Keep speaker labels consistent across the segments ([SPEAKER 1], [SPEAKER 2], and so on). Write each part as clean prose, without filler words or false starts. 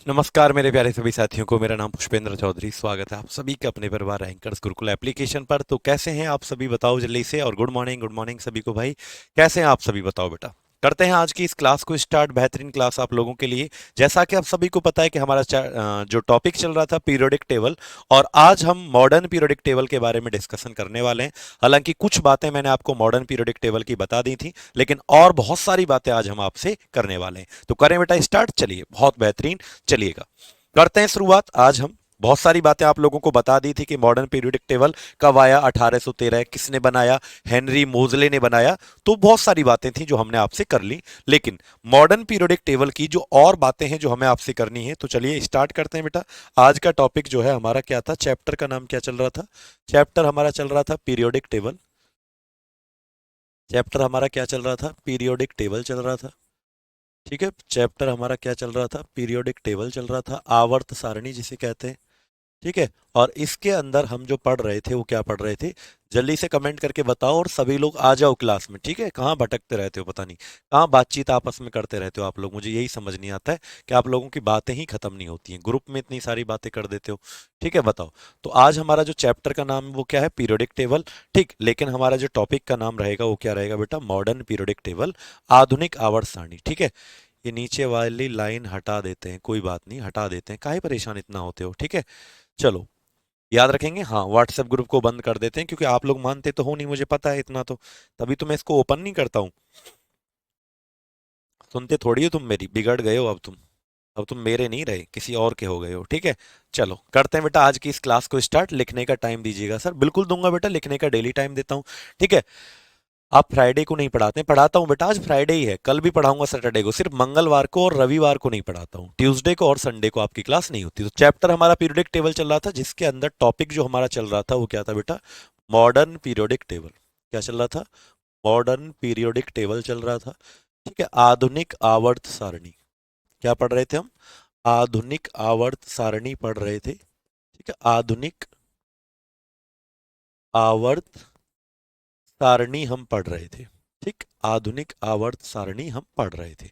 [SPEAKER 1] नमस्कार मेरे प्यारे सभी साथियों को। मेरा नाम पुष्पेंद्र चौधरी। स्वागत है आप सभी का अपने परिवार रैंकर्स गुरुकुल एप्लीकेशन पर। तो कैसे हैं आप सभी बताओ जल्दी से। और गुड मॉर्निंग सभी को भाई। कैसे हैं आप सभी बताओ बेटा। करते हैं आज की इस क्लास को स्टार्ट। बेहतरीन क्लास आप लोगों के लिए। जैसा कि आप सभी को पता है कि हमारा जो टॉपिक चल रहा था पीरियोडिक टेबल, और आज हम मॉडर्न पीरियोडिक टेबल के बारे में डिस्कशन करने वाले हैं। हालांकि कुछ बातें मैंने आपको मॉडर्न पीरियोडिक टेबल की बता दी थी, लेकिन और बहुत सारी बातें आज हम आपसे करने वाले हैं। तो करें बेटा स्टार्ट। चलिए बहुत बेहतरीन। चलिएगा करते हैं शुरुआत। आज हम बहुत सारी बातें आप लोगों को बता दी थी कि मॉडर्न पीरियोडिक टेबल कब आया, 1813, किसने बनाया, हेनरी मोजले ने बनाया। तो बहुत सारी बातें थी जो हमने आपसे कर ली। लेकिन मॉडर्न पीरियोडिक टेबल की जो और बातें हैं जो हमें आपसे करनी है, तो चलिए स्टार्ट करते हैं बेटा। आज का टॉपिक जो है हमारा क्या था, चैप्टर का नाम क्या चल रहा था। चैप्टर हमारा चल रहा था पीरियोडिक टेबल। चैप्टर हमारा क्या चल रहा था, पीरियोडिक टेबल चल रहा था। ठीक है, चैप्टर हमारा क्या चल रहा था, पीरियोडिक टेबल चल रहा था, आवर्त सारणी जिसे कहते हैं। ठीक है। और इसके अंदर हम जो पढ़ रहे थे वो क्या पढ़ रहे थे, जल्दी से कमेंट करके बताओ। और सभी लोग आ जाओ क्लास में। ठीक है, कहाँ भटकते रहते हो पता नहीं, कहाँ बातचीत आपस में करते रहते हो आप लोग। मुझे यही समझ नहीं आता है कि आप लोगों की बातें ही खत्म नहीं होती हैं, ग्रुप में इतनी सारी बातें कर देते हो। ठीक है, बताओ। तो आज हमारा जो चैप्टर का नाम है वो क्या है, पीरियोडिक टेबल। ठीक, लेकिन हमारा जो टॉपिक का नाम रहेगा वो क्या रहेगा बेटा, मॉडर्न पीरियोडिक टेबल, आधुनिक आवर्त सारणी। ठीक है। ये नीचे वाली लाइन हटा देते हैं, कोई बात नहीं, हटा देते हैं, काहे परेशान इतना होते हो। ठीक है, चलो याद रखेंगे। हाँ, व्हाट्सएप ग्रुप को बंद कर देते हैं, क्योंकि आप लोग मानते तो हो नहीं, मुझे पता है इतना तो, तभी तो मैं इसको ओपन नहीं करता हूँ। सुनते थोड़ी हो तुम मेरी, बिगड़ गए हो अब तुम। अब तुम मेरे नहीं रहे, किसी और के हो गए हो। ठीक है, चलो करते हैं बेटा आज की इस क्लास को स्टार्ट। लिखने का टाइम दीजिएगा सर, बिल्कुल दूंगा बेटा, लिखने का डेली टाइम देता हूँ। ठीक है। आप फ्राइडे को नहीं पढ़ाते हैं, पढ़ाता हूँ बेटा, आज फ्राइडे ही है, कल भी पढ़ाऊंगा सैटरडे को, सिर्फ मंगलवार को और रविवार को नहीं पढ़ाता हूँ, ट्यूसडे को और संडे को आपकी क्लास नहीं होती। तो चैप्टर हमारा पीरियोडिक टेबल चल रहा था, जिसके अंदर टॉपिक जो हमारा चल रहा था वो क्या था बेटा, मॉडर्न पीरियोडिक टेबल। क्या चल रहा था, मॉडर्न पीरियोडिक टेबल चल रहा था। ठीक है, आधुनिक आवर्त सारणी। क्या पढ़ रहे थे हम, आधुनिक आवर्त सारणी पढ़ रहे थे। ठीक है, आधुनिक आवर्त सारणी हम पढ़ रहे थे। ठीक, आधुनिक आवर्त सारणी हम पढ़ रहे थे।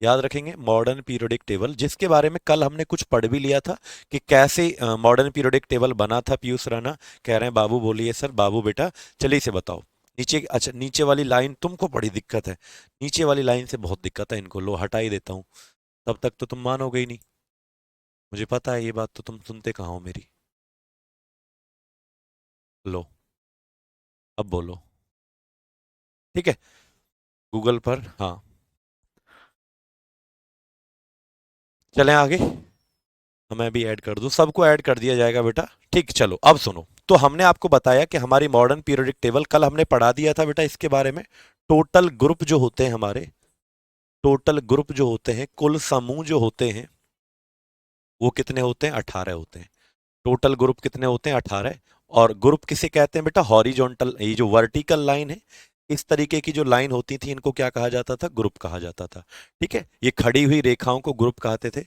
[SPEAKER 1] याद रखेंगे मॉडर्न पीरियोडिक टेबल, जिसके बारे में कल हमने कुछ पढ़ भी लिया था कि कैसे मॉडर्न पीरियोडिक टेबल बना था। पीयूष राणा कह रहे हैं बाबू बोलिए सर, बाबू बेटा चलिए से बताओ। नीचे, अच्छा नीचे वाली लाइन तुमको बड़ी दिक्कत है, नीचे वाली लाइन से बहुत दिक्कत है, इनको लो हटा ही देता हूँ। तब तक तो तुम मानोगे ही नहीं, मुझे पता है ये बात, तो तुम सुनते कहाँ हो मेरी। लो, अब बोलो। ठीक है, गूगल पर, हाँ। चलें आगे, मैं भी ऐड कर दूं, सबको ऐड कर दिया जाएगा बेटा। ठीक, चलो अब सुनो। तो हमने आपको बताया कि हमारी मॉडर्न पीरियोडिक टेबल कल हमने पढ़ा दिया था बेटा, इसके बारे में। टोटल ग्रुप जो होते हैं हमारे, टोटल ग्रुप जो होते हैं, कुल समूह जो होते हैं, वो कितने होते हैं, 18 होते हैं। टोटल ग्रुप कितने होते हैं, 18। और ग्रुप किसे कहते हैं बेटा, हॉरिजॉन्टल, ये जो वर्टिकल लाइन है, इस तरीके की जो लाइन होती थी इनको क्या कहा जाता था, ग्रुप कहा जाता था। ठीक है, ये खड़ी हुई रेखाओं को ग्रुप कहते थे।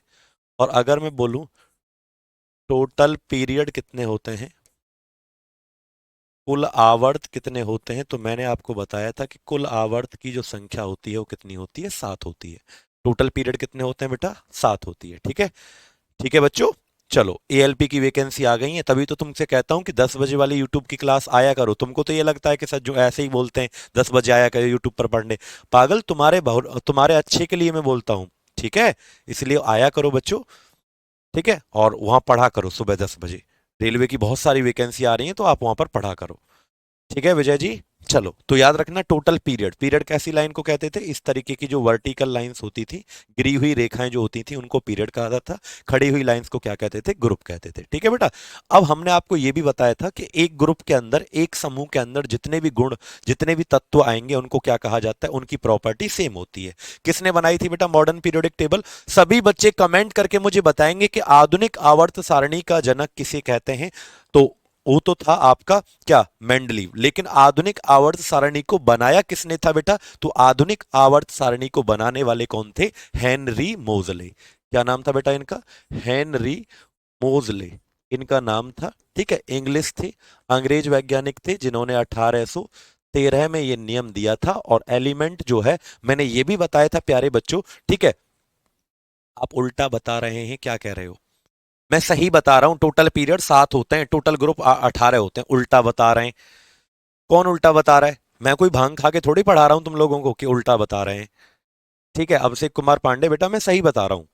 [SPEAKER 1] और अगर मैं बोलूं टोटल पीरियड कितने होते हैं, कुल आवर्त कितने होते हैं, तो मैंने आपको बताया था कि कुल आवर्त की जो संख्या होती है वो कितनी होती है, 7 होती है। टोटल पीरियड कितने होते हैं बेटा, 7 होती है। ठीक है, ठीक है बच्चों। चलो, एएलपी की वैकेंसी आ गई है, तभी तो तुमसे कहता हूँ कि 10 बजे वाली यूट्यूब की क्लास आया करो। तुमको तो ये लगता है कि सर जो ऐसे ही बोलते हैं 10 बजे आया करो यूट्यूब पर पढ़ने। पागल, तुम्हारे अच्छे के लिए मैं बोलता हूँ। ठीक है, इसलिए आया करो बच्चों। ठीक है, और वहाँ पढ़ा करो सुबह 10 बजे। रेलवे की बहुत सारी वैकेंसी आ रही है, तो आप वहाँ पर पढ़ा करो। ठीक है विजय जी। चलो, तो याद रखना टोटल पीरियड, पीरियड कैसी लाइन को कहते थे, इस तरीके की जो वर्टिकल लाइंस होती थी, गिरी हुई रेखाएं जो होती थी उनको पीरियड कहा जाता था। खड़ी हुई लाइंस को क्या कहते थे, ग्रुप कहते थे। ठीक है बेटा। अब हमने आपको ये भी बताया था कि एक ग्रुप के अंदर, एक समूह के अंदर जितने भी गुण, जितने भी तत्व आएंगे उनको क्या कहा जाता है, उनकी प्रॉपर्टी सेम होती है। किसने बनाई थी बेटा मॉडर्न पीरियोडिक टेबल, सभी बच्चे कमेंट करके मुझे बताएंगे कि आधुनिक आवर्त सारणी का जनक किसे कहते हैं। तो वो तो था आपका क्या, मेंडलीव। लेकिन आधुनिक आवर्त सारणी को बनाया किसने था बेटा, तो आधुनिक आवर्त सारणी को बनाने वाले कौन थे, हेनरी मोजले। क्या नाम था बेटा इनका, हेनरी मोजले इनका नाम था। ठीक है, इंग्लिश थे, अंग्रेज वैज्ञानिक थे, जिन्होंने 1813 में ये नियम दिया था। और एलिमेंट जो है, मैंने ये भी बताया था प्यारे बच्चों। ठीक है, आप उल्टा बता रहे हैं, क्या कह रहे हो? मैं सही बता रहा हूं, टोटल पीरियड 7 होते हैं, टोटल ग्रुप 18 होते हैं। उल्टा बता रहे हैं। कौन उल्टा बता रहा है? मैं कोई भांग खा के थोड़ी पढ़ा रहा हूं तुम लोगों को कि उल्टा बता रहे हैं। ठीक है, अभिषेक कुमार पांडे, बेटा मैं सही बता रहा हूँ।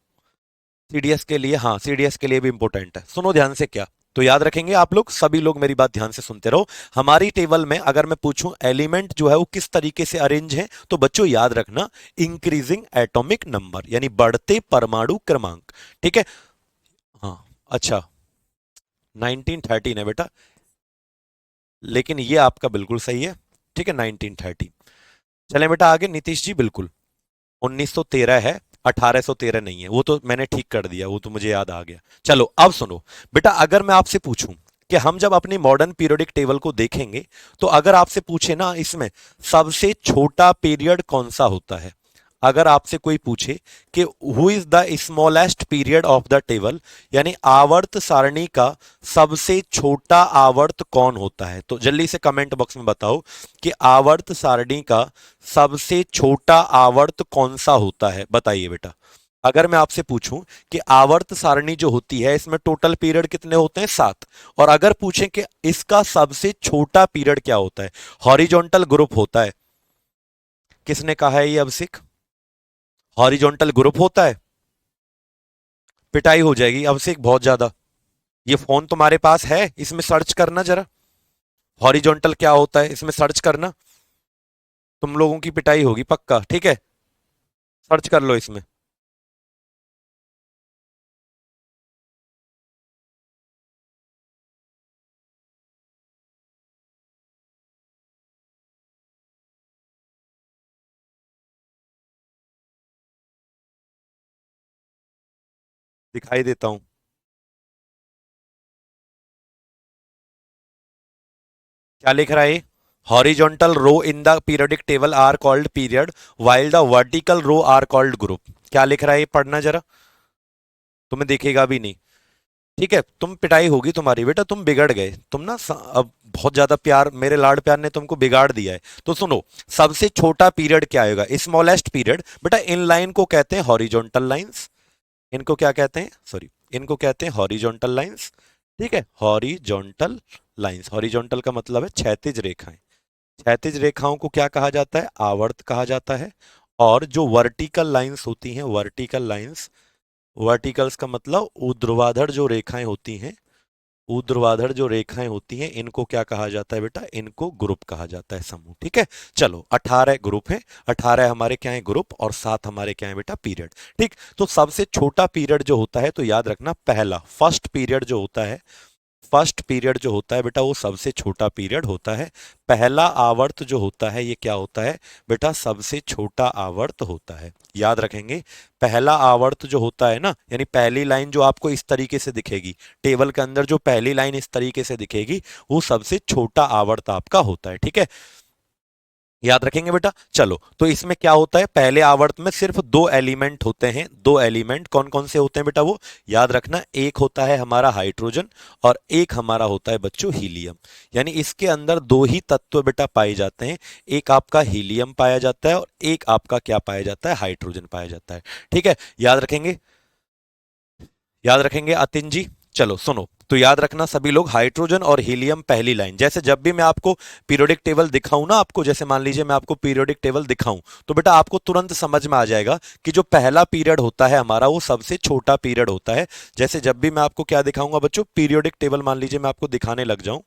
[SPEAKER 1] सीडीएस के लिए, हाँ सीडीएस के लिए भी इंपॉर्टेंट है। सुनो ध्यान से, क्या तो याद रखेंगे आप लोग, सभी लोग मेरी बात ध्यान से सुनते रहो। हमारी टेबल में अगर मैं पूछूं एलिमेंट जो है वो किस तरीके से अरेंज है, तो बच्चों याद रखना, इंक्रीजिंग एटॉमिक नंबर, यानी बढ़ते परमाणु क्रमांक। ठीक है। हाँ। अच्छा। 1913 है बेटा, लेकिन ये आपका बिल्कुल सही है। ठीक है, 1913। चलें बेटा आगे, नीतीश जी बिल्कुल 1913 है, 1813 नहीं है। वो तो मैंने ठीक कर दिया, वो तो मुझे याद आ गया। चलो अब सुनो बेटा, अगर मैं आपसे पूछूं कि हम जब अपनी मॉडर्न पीरियोडिक टेबल को देखेंगे, तो अगर आपसे पूछे ना इसमें सबसे छोटा पीरियड कौन सा होता है, अगर आपसे कोई पूछे कि who is the smallest period of the table, यानी आवर्त सारणी का सबसे छोटा आवर्त कौन होता है, तो जल्दी से कमेंट बॉक्स में बताओ कि आवर्त सारणी का सबसे छोटा आवर्त कौन सा होता है, बताइए बेटा। अगर मैं आपसे पूछूं कि आवर्त सारणी जो होती है इसमें टोटल पीरियड कितने होते हैं, 7, और अगर पूछें कि इसका सबसे छोटा पीरियड क्या होता है, हॉरिजॉन्टल ग्रुप होता है। किसने कहा है ये अभिषेक? हॉरिजॉन्टल ग्रुप होता है। पिटाई हो जाएगी अभिषेक बहुत ज्यादा। ये फोन तुम्हारे पास है, इसमें सर्च करना जरा, हॉरिजॉन्टल क्या होता है इसमें सर्च करना। तुम लोगों की पिटाई होगी पक्का, ठीक है, सर्च कर लो इसमें। दिखाई देता हूं। क्या लिख रहा है ये? Horizontal row in the periodic table are called period, while the vertical row are called group. क्या लिख रहा है ये, पढ़ना जरा, तुम्हें दिखेगा भी नहीं। ठीक है, तुम पिटाई होगी तुम्हारी बेटा, तुम बिगड़ गए, तुम ना अब बहुत ज्यादा प्यार, मेरे लाड प्यार ने तुमको बिगाड़ दिया है। तो सुनो, सबसे छोटा पीरियड क्या आएगा, स्मॉलेस्ट पीरियड बेटा, इन लाइन को कहते हैं हॉरिजॉन्टल लाइंस। इनको क्या कहते हैं, सॉरी, इनको कहते हैं हॉरिजॉन्टल लाइंस। ठीक है, हॉरिजॉन्टल लाइंस, हॉरिजॉन्टल का मतलब है क्षैतिज रेखाएं। क्षैतिज रेखाओं को क्या कहा जाता है, आवर्त कहा जाता है। और जो वर्टिकल लाइंस होती हैं, वर्टिकल लाइंस, वर्टिकल्स का मतलब ऊर्ध्वाधर जो रेखाएं होती हैं, ऊर्ध्वाधर जो रेखाएं होती हैं, इनको क्या कहा जाता है बेटा, इनको ग्रुप कहा जाता है, समूह। ठीक है, चलो 18 ग्रुप हैं, 18 हमारे क्या है ग्रुप, और 7 हमारे क्या है बेटा पीरियड। ठीक, तो सबसे छोटा पीरियड जो होता है, तो याद रखना पहला फर्स्ट पीरियड जो होता है, फर्स्ट पीरियड जो होता है बेटा वो सबसे छोटा पीरियड होता है। पहला आवर्त जो होता है ये क्या होता है बेटा, सबसे छोटा आवर्त होता है, याद रखेंगे। पहला आवर्त जो होता है ना, यानी पहली लाइन जो आपको इस तरीके से दिखेगी, टेबल के अंदर जो पहली लाइन इस तरीके से दिखेगी, वो सबसे छोटा आवर्त आपका होता है। ठीक है, याद रखेंगे बेटा। चलो, तो इसमें क्या होता है, पहले आवर्त में सिर्फ दो एलिमेंट होते हैं, दो एलिमेंट कौन कौन से होते हैं बेटा, वो याद रखना, एक होता है हमारा हाइड्रोजन और एक हमारा होता है बच्चों हीलियम। यानी इसके अंदर दो ही तत्व बेटा पाए जाते हैं, एक आपका हीलियम पाया जाता है और एक आपका क्या पाया जाता है, हाइड्रोजन पाया जाता है। ठीक है, याद रखेंगे, याद रखेंगे अतिन जी। चलो सुनो, तो याद रखना सभी लोग, हाइड्रोजन और हीलियम पहली लाइन, जैसे जब भी मैं आपको पीरियोडिक टेबल दिखाऊं ना आपको, जैसे मान लीजिए मैं आपको पीरियोडिक टेबल दिखाऊं, तो बेटा आपको तुरंत समझ में आ जाएगा कि जो पहला पीरियड होता है हमारा वो सबसे छोटा पीरियड होता है। जैसे जब भी मैं आपको क्या दिखाऊंगा बच्चों, पीरियोडिक टेबल मान लीजिए मैं आपको दिखाने लग जाऊं।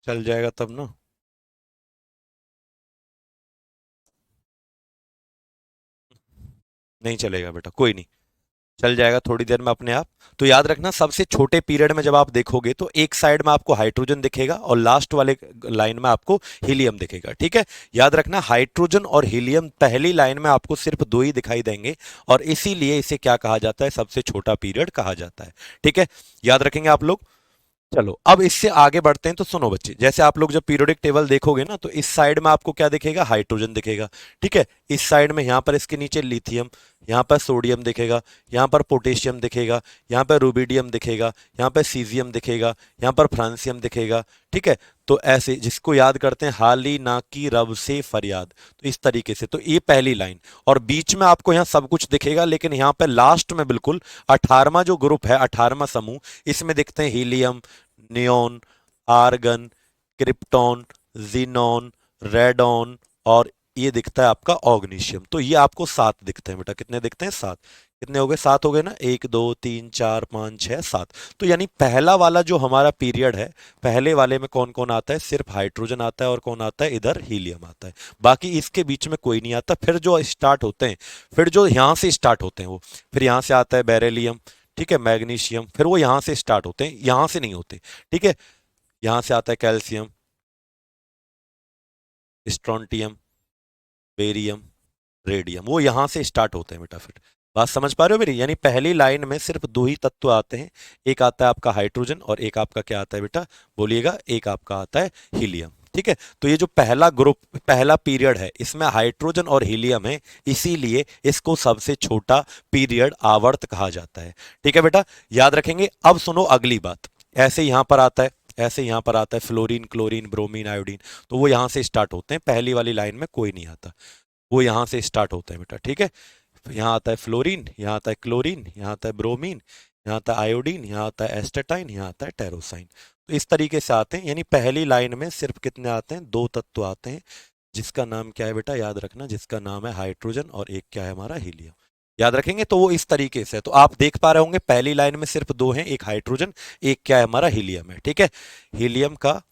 [SPEAKER 1] चल जाएगा तब ना। नहीं चलेगा बेटा, कोई नहीं, चल जाएगा थोड़ी देर में अपने आप। तो याद रखना, सबसे छोटे पीरियड में जब आप देखोगे तो एक साइड में आपको हाइड्रोजन दिखेगा और लास्ट वाले लाइन में आपको हीलियम दिखेगा। ठीक है, याद रखना हाइड्रोजन और हीलियम पहली लाइन में आपको सिर्फ दो ही दिखाई देंगे, और इसीलिए इसे क्या कहा जाता है, सबसे छोटा पीरियड कहा जाता है। ठीक है, याद रखेंगे आप लोग। चलो अब इससे आगे बढ़ते हैं। तो सुनो बच्चे, जैसे आप लोग जब पीरियोडिक टेबल देखोगे ना, तो इस साइड में आपको क्या दिखेगा, हाइड्रोजन दिखेगा। ठीक है, इस साइड में यहाँ पर इसके नीचे लिथियम, यहाँ पर सोडियम दिखेगा, यहाँ पर पोटेशियम दिखेगा, यहाँ पर रुबिडियम दिखेगा, यहाँ पर सीजियम दिखेगा, यहाँ पर फ्रांसियम दिखेगा। ठीक है, तो ऐसे जिसको याद करते हैं, हाली ना की रब से फरियाद, तो इस तरीके से। तो ये पहली लाइन, और बीच में आपको यहाँ सब कुछ दिखेगा, लेकिन यहाँ पे लास्ट में बिल्कुल 18वां जो ग्रुप है, 18वां समूह, इसमें दिखते हैं helium, neon, argon, krypton, xenon, radon, और ये दिखता है आपका ऑग्नीशियम। तो ये आपको 7 दिखते हैं बेटा। कितने दिखते हैं? 7। कितने हो गए? 7 हो गए ना। 1 2 3 4 5 6 7। तो यानी पहला वाला जो हमारा पीरियड है, पहले वाले में कौन कौन आता है? सिर्फ हाइड्रोजन आता है, और कौन आता है इधर? हीलियम आता है। बाकी इसके बीच में कोई नहीं आता। फिर जो स्टार्ट होते हैं, फिर जो यहाँ से स्टार्ट होते हैं वो, फिर यहाँ से आता है बेरिलियम, ठीक है, मैग्नीशियम, फिर वो यहाँ से स्टार्ट होते हैं, यहाँ से नहीं होते। ठीक है, यहाँ से आता है कैल्शियम, स्ट्रॉन्टियम, बेरियम, रेडियम, वो यहाँ से स्टार्ट होते हैं बेटा। फिर बात समझ पा रहे हो मेरी? यानी पहली लाइन में सिर्फ 2 ही तत्व आते हैं, एक आता है आपका हाइड्रोजन, और एक आपका क्या आता है बेटा? बोलिएगा। एक आपका आता है हीलियम। ठीक है, तो ये जो पहला ग्रुप, पहला पीरियड है, इसमें हाइड्रोजन और हीलियम है, इसीलिए इसको सबसे छोटा पीरियड आवर्त कहा जाता है। ठीक है बेटा, याद रखेंगे। अब सुनो अगली बात। ऐसे यहाँ पर आता है, ऐसे यहाँ पर आता है फ्लोरीन, क्लोरीन, ब्रोमीन, आयोडीन, तो वो यहाँ से स्टार्ट होते हैं। पहली वाली लाइन में कोई नहीं आता, वो यहाँ से स्टार्ट होते हैं बेटा। ठीक है, तो यहाँ आता है फ्लोरीन, यहाँ आता है क्लोरीन, यहाँ आता है ब्रोमीन, यहाँ आता है आयोडीन, यहाँ आता है एस्टेटाइन, यहाँ आता है टेरोसाइन। तो इस तरीके से आते हैं। यानी पहली लाइन में सिर्फ कितने आते हैं? 2 तत्व आते हैं, जिसका नाम क्या है बेटा? याद रखना, जिसका नाम है हाइड्रोजन, और एक क्या है हमारा? हीलियम। याद रखेंगे। तो वो इस तरीके से है। तो आप देख पा रहे होंगे पहली लाइन में सिर्फ 2 हैं, एक हाइड्रोजन, एक क्या है हमारा? हीलियम है। ठीक है, हीलियम का,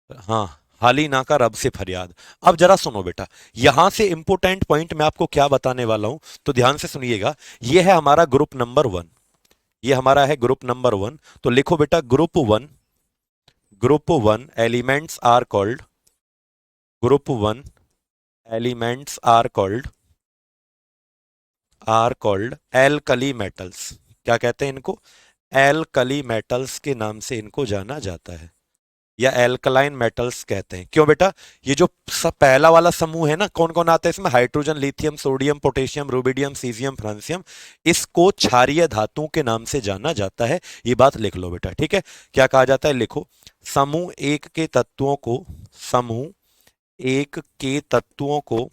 [SPEAKER 1] हाँ, हाली ना का रब से फरियाद। अब जरा सुनो बेटा, यहां से इंपोर्टेंट पॉइंट मैं आपको क्या बताने वाला हूं, तो ध्यान से सुनिएगा। ये है हमारा ग्रुप नंबर 1, ये हमारा है ग्रुप नंबर 1। तो लिखो बेटा, group 1, group 1 elements are called, group 1 elements are called alkali metals. क्या कहते हैं इनको? एल्कली मेटल्स के नाम से इनको जाना जाता है, या एल्कलाइन मेटल्स कहते हैं। क्यों बेटा? ये जो पहला वाला समूह है ना, कौन कौन आता है इसमें? Hydrogen, lithium, sodium, potassium, rubidium, caesium, francium, इसको क्षारीय धातुओं के नाम से जाना जाता है। ये बात लिख लो बेटा। ठीक है, क्या कहा जाता है? लिखो, समूह एक के तत्वों को, समूह एक के तत्वों को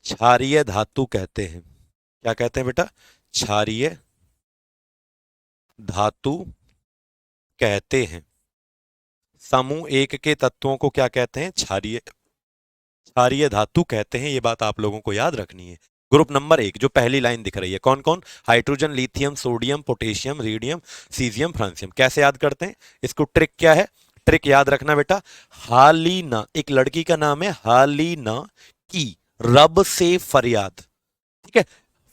[SPEAKER 1] क्षारीय धातु कहते हैं। क्या कहते हैं बेटा? क्षारीय धातु कहते हैं। समूह एक के तत्वों को क्या कहते हैं? क्षारीय, क्षारीय धातु कहते हैं। ये बात आप लोगों को याद रखनी है। ग्रुप नंबर 1 जो पहली लाइन दिख रही है, कौन कौन? Hydrogen, lithium, sodium, potassium, radium, caesium, francium. कैसे याद करते हैं इसको? ट्रिक क्या है? ट्रिक याद रखना बेटा, हालीना, एक लड़की का नाम है हालीना की रब से फरियाद। ठीक है,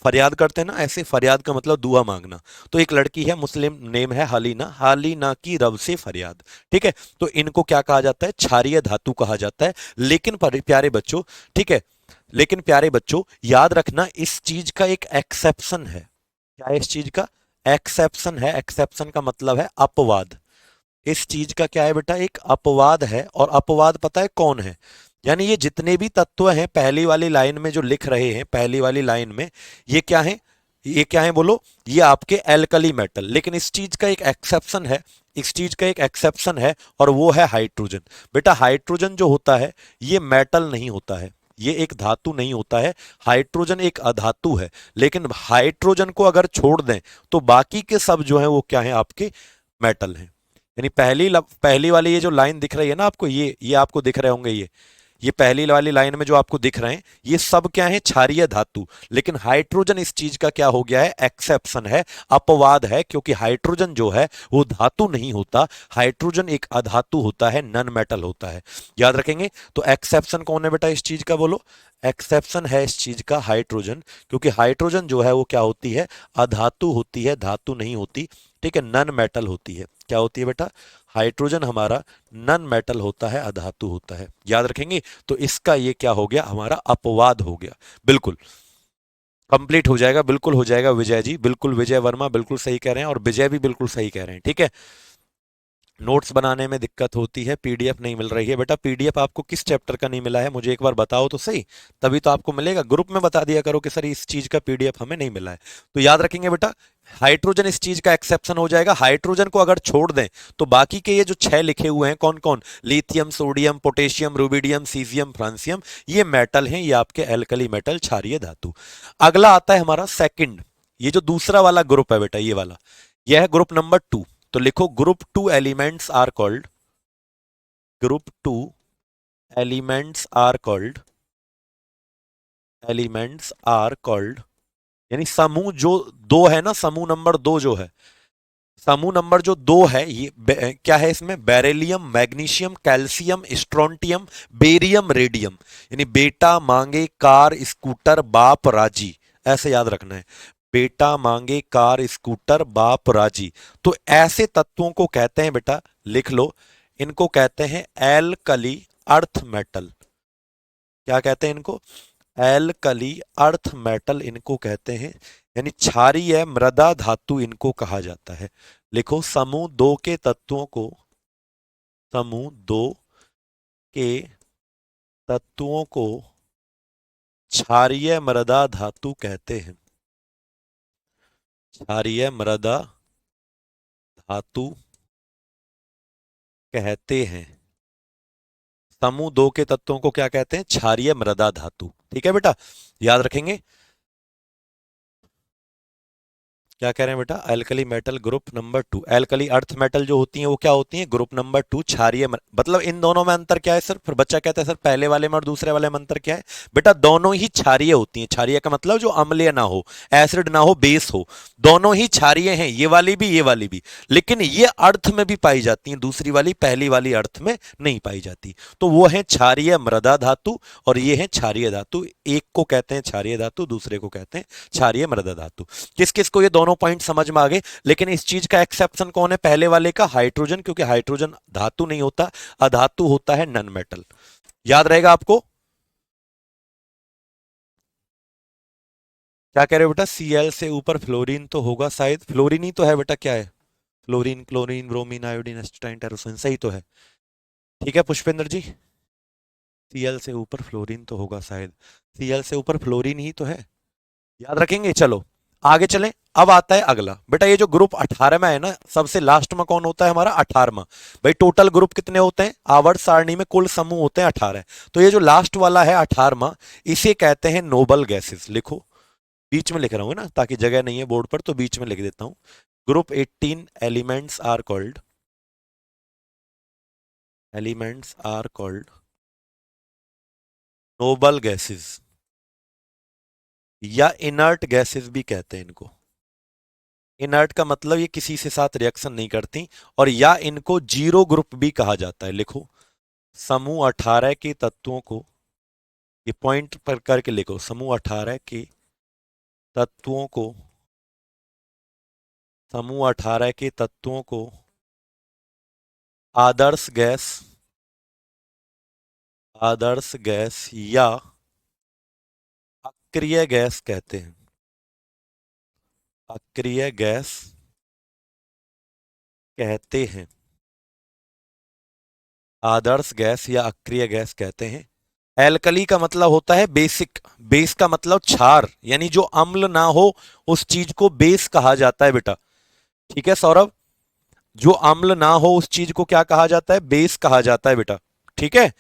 [SPEAKER 1] फरियाद करते हैं ना ऐसे, फरियाद का मतलब दुआ मांगना। तो एक लड़की है, मुस्लिम नेम है हालिना, हालिना की रब से फरियाद। ठीक है, तो इनको क्या कहा जाता है? क्षारीय धातु कहा जाता है। लेकिन प्यारे बच्चों, ठीक है, लेकिन प्यारे बच्चों याद रखना, इस चीज का एक एक्सेप्शन है। क्या है इस चीज का? एक्सेप्शन है। एक्सेप्शन का मतलब है अपवाद। इस चीज का क्या है बेटा? एक अपवाद है। और अपवाद पता है कौन है? यानी ये जितने भी तत्व हैं पहली वाली लाइन में जो लिख रहे हैं, पहली वाली लाइन में, ये क्या है? ये क्या है बोलो? ये आपके एल्कली मेटल। लेकिन इस चीज का एक एक्सेप्शन है, इस चीज का एक एक्सेप्शन है, और वो है हाइड्रोजन। बेटा हाइड्रोजन जो होता है, ये मेटल नहीं होता है, ये एक धातु नहीं होता है। हाइड्रोजन एक अधातु है। लेकिन हाइड्रोजन को अगर छोड़ दें, तो बाकी के सब जो है वो क्या है? आपके मेटल हैं। यानी पहली वाली ये जो लाइन दिख रही है ना आपको, ये आपको दिख रहे होंगे, ये पहली वाली लाइन में जो आपको दिख रहे हैं, ये सब क्या है? क्षारीय धातु। लेकिन हाइड्रोजन इस चीज का क्या हो गया है? एक्सेप्शन है, अपवाद है। क्योंकि हाइड्रोजन जो है वो धातु नहीं होता, हाइड्रोजन एक अधातु होता है, नॉन मेटल होता है। याद रखेंगे। तो एक्सेप्शन कौन है बेटा इस चीज का? बोलो। एक्सेप्शन है इस चीज का हाइड्रोजन। क्योंकि हाइड्रोजन जो है वो क्या होती है? अधातु होती है, धातु नहीं होती। ठीक है, नॉन मेटल होती है। क्या होती है बेटा? हाइड्रोजन हमारा नॉन मेटल होता है, अधातु होता है। याद रखेंगे। तो इसका ये क्या हो गया? हमारा अपवाद हो गया। बिल्कुल। कंप्लीट हो जाएगा, बिल्कुल हो जाएगा विजय जी, बिल्कुल विजय वर्मा बिल्कुल सही कह रहे हैं, और विजय भी बिल्कुल सही कह रहे हैं, ठीक है। नोट्स बनाने में दिक्कत होती है, पीडीएफ नहीं मिल रही है। बेटा पीडीएफ आपको किस चैप्टर का नहीं मिला है, मुझे एक बार बताओ तो सही, तभी तो आपको मिलेगा। ग्रुप में बता दिया करो कि सर इस चीज का पीडीएफ हमें नहीं मिला है। तो याद रखेंगे बेटा, हाइड्रोजन इस चीज का एक्सेप्शन हो जाएगा। हाइड्रोजन को अगर छोड़ दें तो बाकी के ये जो 6 लिखे हुए हैं, कौन कौन, lithium, sodium, potassium, rubidium, caesium, francium, ये मेटल हैं, ये आपके एल्कली मेटल, क्षारीय धातु। अगला आता है हमारा सेकंड, ये जो दूसरा वाला ग्रुप है बेटा, ये वाला, यह है ग्रुप नंबर 2। तो लिखो group 2 elements are called, group 2 elements are called, elements are called, यानी समूह जो दो है ना, समूह नंबर 2 जो है, समूह नंबर जो 2 है, ये क्या है इसमें, beryllium, magnesium, calcium, strontium, barium, radium, यानी बेटा मांगे कार स्कूटर बाप राजी, ऐसे याद रखना है। बेटा मांगे कार स्कूटर बाप राजी। तो ऐसे तत्वों को कहते हैं बेटा, लिख लो, इनको कहते हैं एल्कली अर्थ मेटल। क्या कहते हैं इनको, एल्कली अर्थ मेटल इनको कहते हैं, यानी क्षारीय मृदा धातु इनको कहा जाता है। लिखो समूह 2 के तत्वों को, समूह 2 के तत्वों को क्षारीय मृदा धातु कहते हैं, क्षारीय मृदा धातु कहते हैं। समूह 2 के तत्वों को क्या कहते हैं, क्षारीय मृदा धातु, ठीक है बेटा, याद रखेंगे। क्या कह रहे हैं बेटा, alkali metal group number 2, alkali earth metal जो होती हैं वो क्या होती हैं, ग्रुप नंबर 2 क्षारीय मतलब इन दोनों में अंतर क्या है सर, फिर बच्चा कहता है सर पहले वाले में और दूसरे वाले में अंतर क्या है। बेटा दोनों ही क्षारीय होती हैं, क्षारीय का मतलब जो अम्लीय ना हो, एसिड ना हो, बेस हो, दोनों ही क्षारीय हैं, ये वाली भी ये वाली भी, लेकिन ये अर्थ में भी पाई जाती हैं, दूसरी वाली पहली वाली अर्थ में नहीं पाई जाती। तो वो है क्षारीय मृदा धातु, और ये है क्षारीय धातु, एक को कहते हैं क्षारीय धातु, दूसरे को कहते हैं क्षारीय मृदा धातु। किस किस को ये दोनों पॉइंट समझ में आ गए। लेकिन इस चीज का एक्सेप्शन कौन है, पहले वाले का, हाइड्रोजन, क्योंकि हाइड्रोजन धातु नहीं होता, अधातु होता है, नन मेटल। याद रहेगा आपको। क्या कह रहे हो बेटा, Cl से ऊपर फ्लोरीन तो होगा शायद, फ्लोरीन ही तो है बेटा, क्या है, fluorine, chlorine, bromine, iodine, astatine, टेरोसिन, सही तो है। ठीक है पुष्पेंद्र जी, Cl से ऊपर फ्लोरीन तो होगा शायद, Cl से ऊपर फ्लोरीन ही तो है, याद रखेंगे। चलो आगे चलें। अब आता है अगला बेटा, ये जो ग्रुप 18 में है ना, सबसे लास्ट में कौन होता है हमारा, 18वां। भाई टोटल ग्रुप कितने होते हैं, आवर्त सारणी में कुल समूह होते हैं 18, तो ये जो लास्ट वाला है 18वां, इसे कहते हैं नोबल गैसेस। लिखो, बीच में लिख रहा हूं ना, ताकि जगह नहीं है बोर्ड पर तो बीच में लिख देता हूं। Group 18 elements are called, elements are called noble gases, या इनर्ट गैसेस भी कहते हैं इनको। इनर्ट का मतलब ये किसी से साथ रिएक्शन नहीं करती, और या इनको जीरो ग्रुप भी कहा जाता है। लिखो, समूह 18 के तत्वों को, ये पॉइंट पर करके लिखो, समूह 18 के तत्वों को, समूह 18 के तत्वों को आदर्श गैस, आदर्श गैस या अक्रिय गैस कहते हैं, अक्रिय गैस कहते हैं, आदर्श गैस या अक्रिय गैस कहते हैं। एल्कली का मतलब होता है बेसिक, बेस का मतलब क्षार, यानी जो अम्ल ना हो उस चीज को बेस कहा जाता है बेटा। ठीक है सौरभ, जो अम्ल ना हो उस चीज को क्या कहा जाता है, बेस कहा जाता है बेटा। ठीक है।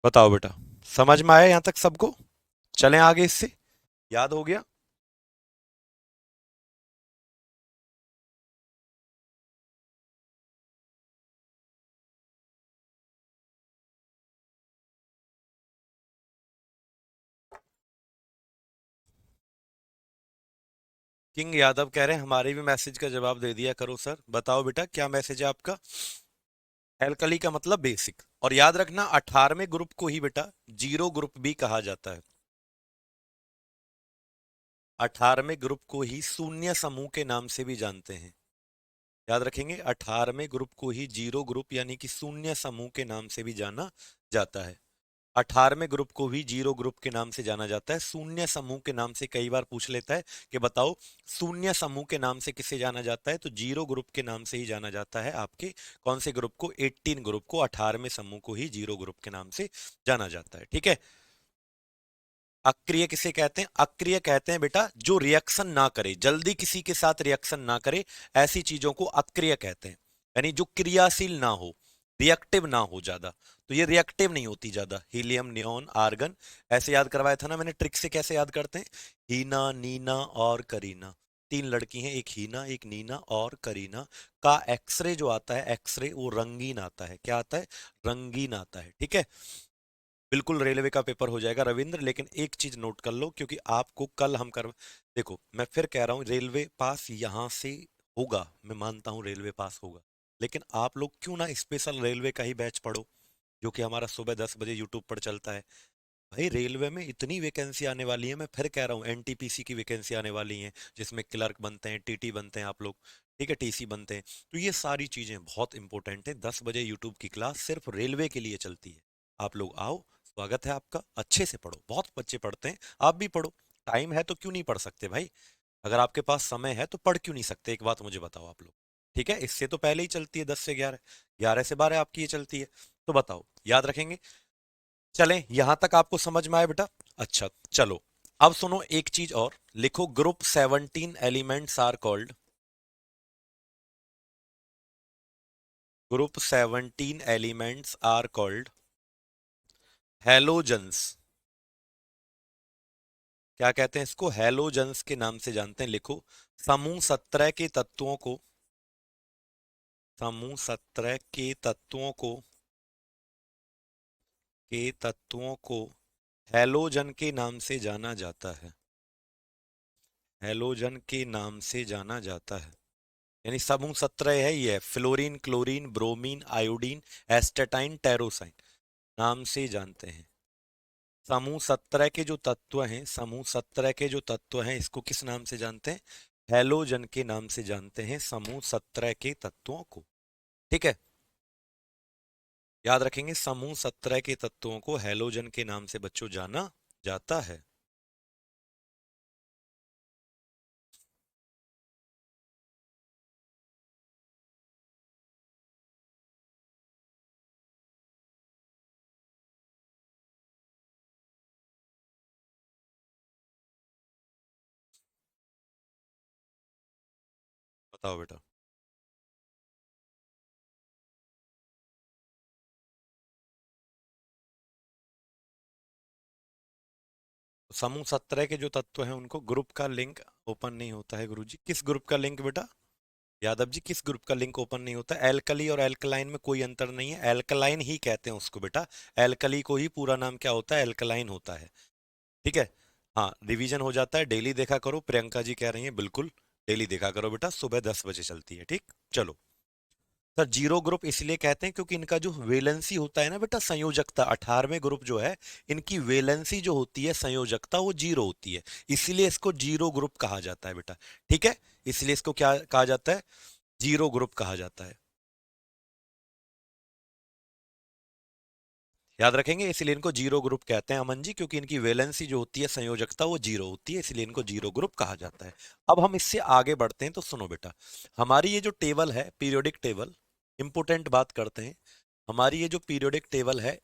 [SPEAKER 1] बताओ बेटा, समझ में आया यहां तक सबको? चलें आगे इससे, याद हो गया? किंग यादव कह रहे हैं हमारे भी मैसेज का जवाब दे दिया करो सर। बताओ बेटा क्या मैसेज है आपका? एल्कली का मतलब बेसिक। और याद रखना 18वें ग्रुप को ही बेटा जीरो ग्रुप भी कहा जाता है। 18वें ग्रुप को ही शून्य समूह के नाम से भी जानते हैं। याद रखेंगे, 18वें ग्रुप को ही जीरो ग्रुप यानी कि शून्य समूह के नाम से भी जाना जाता है। 18वें ग्रुप को भी जीरो ग्रुप के नाम से जाना जाता है। शून्य समूह के नाम से कई बार पूछ लेता है कि बताओ शून्य समूह के नाम से किसे जाना जाता है, तो जीरो ग्रुप के नाम से ही जाना जाता है आपके कौन से ग्रुप को? 18 ग्रुप को, 18वें समूह को ही जीरो ग्रुप के नाम से जाना जाता है। ठीक है। अक्रिय किसे कहते हैं? अक्रिय कहते हैं बेटा जो रिएक्शन ना करे, जल्दी किसी के साथ रिएक्शन ना करे, ऐसी चीजों को अक्रिय कहते हैं। यानी जो क्रियाशील ना हो, रिएक्टिव ना हो ज्यादा। तो ये रिएक्टिव नहीं होती ज्यादा। हीलियम, नियोन, आर्गन, ऐसे याद करवाया था ना मैंने ट्रिक से। कैसे याद करते हैं? हीना, नीना और करीना, तीन लड़की हैं, एक हीना, एक नीना और करीना का एक्सरे जो आता है, एक्सरे वो रंगीन आता है। क्या आता है? रंगीन आता है। ठीक है। बिल्कुल रेलवे का पेपर हो जाएगा रविंद्र, लेकिन एक चीज नोट कर लो क्योंकि आपको कल हम कर, देखो मैं फिर कह रहा हूँ रेलवे पास यहाँ से होगा, मैं मानता हूँ रेलवे पास होगा, लेकिन आप लोग क्यों ना स्पेशल रेलवे का ही बैच पढ़ो जो कि हमारा सुबह 10 बजे यूट्यूब पर चलता है। भाई रेलवे में इतनी वैकेंसी आने वाली है, मैं फिर कह रहा हूँ एनटीपीसी की वैकेंसी आने वाली है जिसमें क्लर्क बनते हैं, टीटी बनते हैं आप लोग, ठीक है, टीसी बनते हैं। तो ये सारी चीजें बहुत इंपॉर्टेंट है। 10 बजे यूट्यूब की क्लास सिर्फ रेलवे के लिए चलती है। आप लोग आओ, स्वागत है आपका, अच्छे से पढ़ो। बहुत बच्चे पढ़ते हैं, आप भी पढ़ो। टाइम है तो क्यों नहीं पढ़ सकते भाई? अगर आपके पास समय है तो पढ़ क्यों नहीं सकते? एक बात मुझे बताओ आप लोग। ठीक है, इससे तो पहले ही चलती है 10 से 11, 11 से 12 आपकी ये चलती है। तो बताओ, याद रखेंगे? चलें यहां तक आपको समझ में आया बेटा? अच्छा चलो, अब सुनो एक चीज और लिखो। Group 17 elements are called, group 17 elements are called halogens. क्या कहते हैं इसको? हैलोजन्स के नाम से जानते हैं। लिखो, समूह 17 के तत्वों को, समूह 17 के तत्वों को हैलोजन के नाम से जाना जाता है। हैलोजन के नाम से जाना जाता है। यानी समूह 17 है, ये है fluorine, chlorine, bromine, iodine, astatine, टेरोसाइन, नाम से जानते हैं। समूह 17 के जो तत्व हैं, समूह 17 के जो तत्व हैं, इसको किस नाम से जानते हैं? हैलोजन के नाम से जानते हैं समूह 17 के तत्वों को। ठीक है, याद रखेंगे समूह 17 के तत्वों को हैलोजन के नाम से बच्चों जाना जाता है। बताओ बेटा। समूह 17 के जो तत्व हैं उनको ग्रुप का लिंक ओपन नहीं होता है गुरुजी। किस ग्रुप का लिंक बेटा? यादव जी किस ग्रुप का लिंक ओपन नहीं होता? एल्कली और एल्कलाइन में कोई अंतर नहीं है, एल्कलाइन ही कहते हैं उसको बेटा। एल्कली को ही पूरा नाम क्या होता है? एल्कलाइन होता है। ठीक है। हाँ, रिवीजन हो जाता है, डेली देखा करो। प्रियंका जी कह रही हैं बिल्कुल डेली देखा करो बेटा, सुबह 10 बजे चलती है। ठीक, चलो। सर जीरो ग्रुप इसलिए कहते हैं क्योंकि इनका जो वेलेंसी होता है ना बेटा, संयोजकता, 18वें ग्रुप जो है, इनकी वेलेंसी जो होती है, संयोजकता, वो जीरो होती है। इसलिए इसको जीरो ग्रुप कहा जाता है बेटा। ठीक है, इसलिए इसको क्या कहा जाता है? जीरो ग्रुप कहा जाता है। याद रखेंगे, इसलिए इनको जीरो ग्रुप कहते हैं अमन जी, क्योंकि इनकी वैलेंसी जो होती है, संयोजकता, वो जीरो होती है, इसलिए इनको जीरो ग्रुप कहा जाता है। अब हम इससे आगे बढ़ते हैं, तो सुनो बेटा, हमारी ये जो टेबल है, पीरियोडिक टेबल, इंपोर्टेंट बात करते हैं। हमारी ये जो पीरियोडिक टेबल है,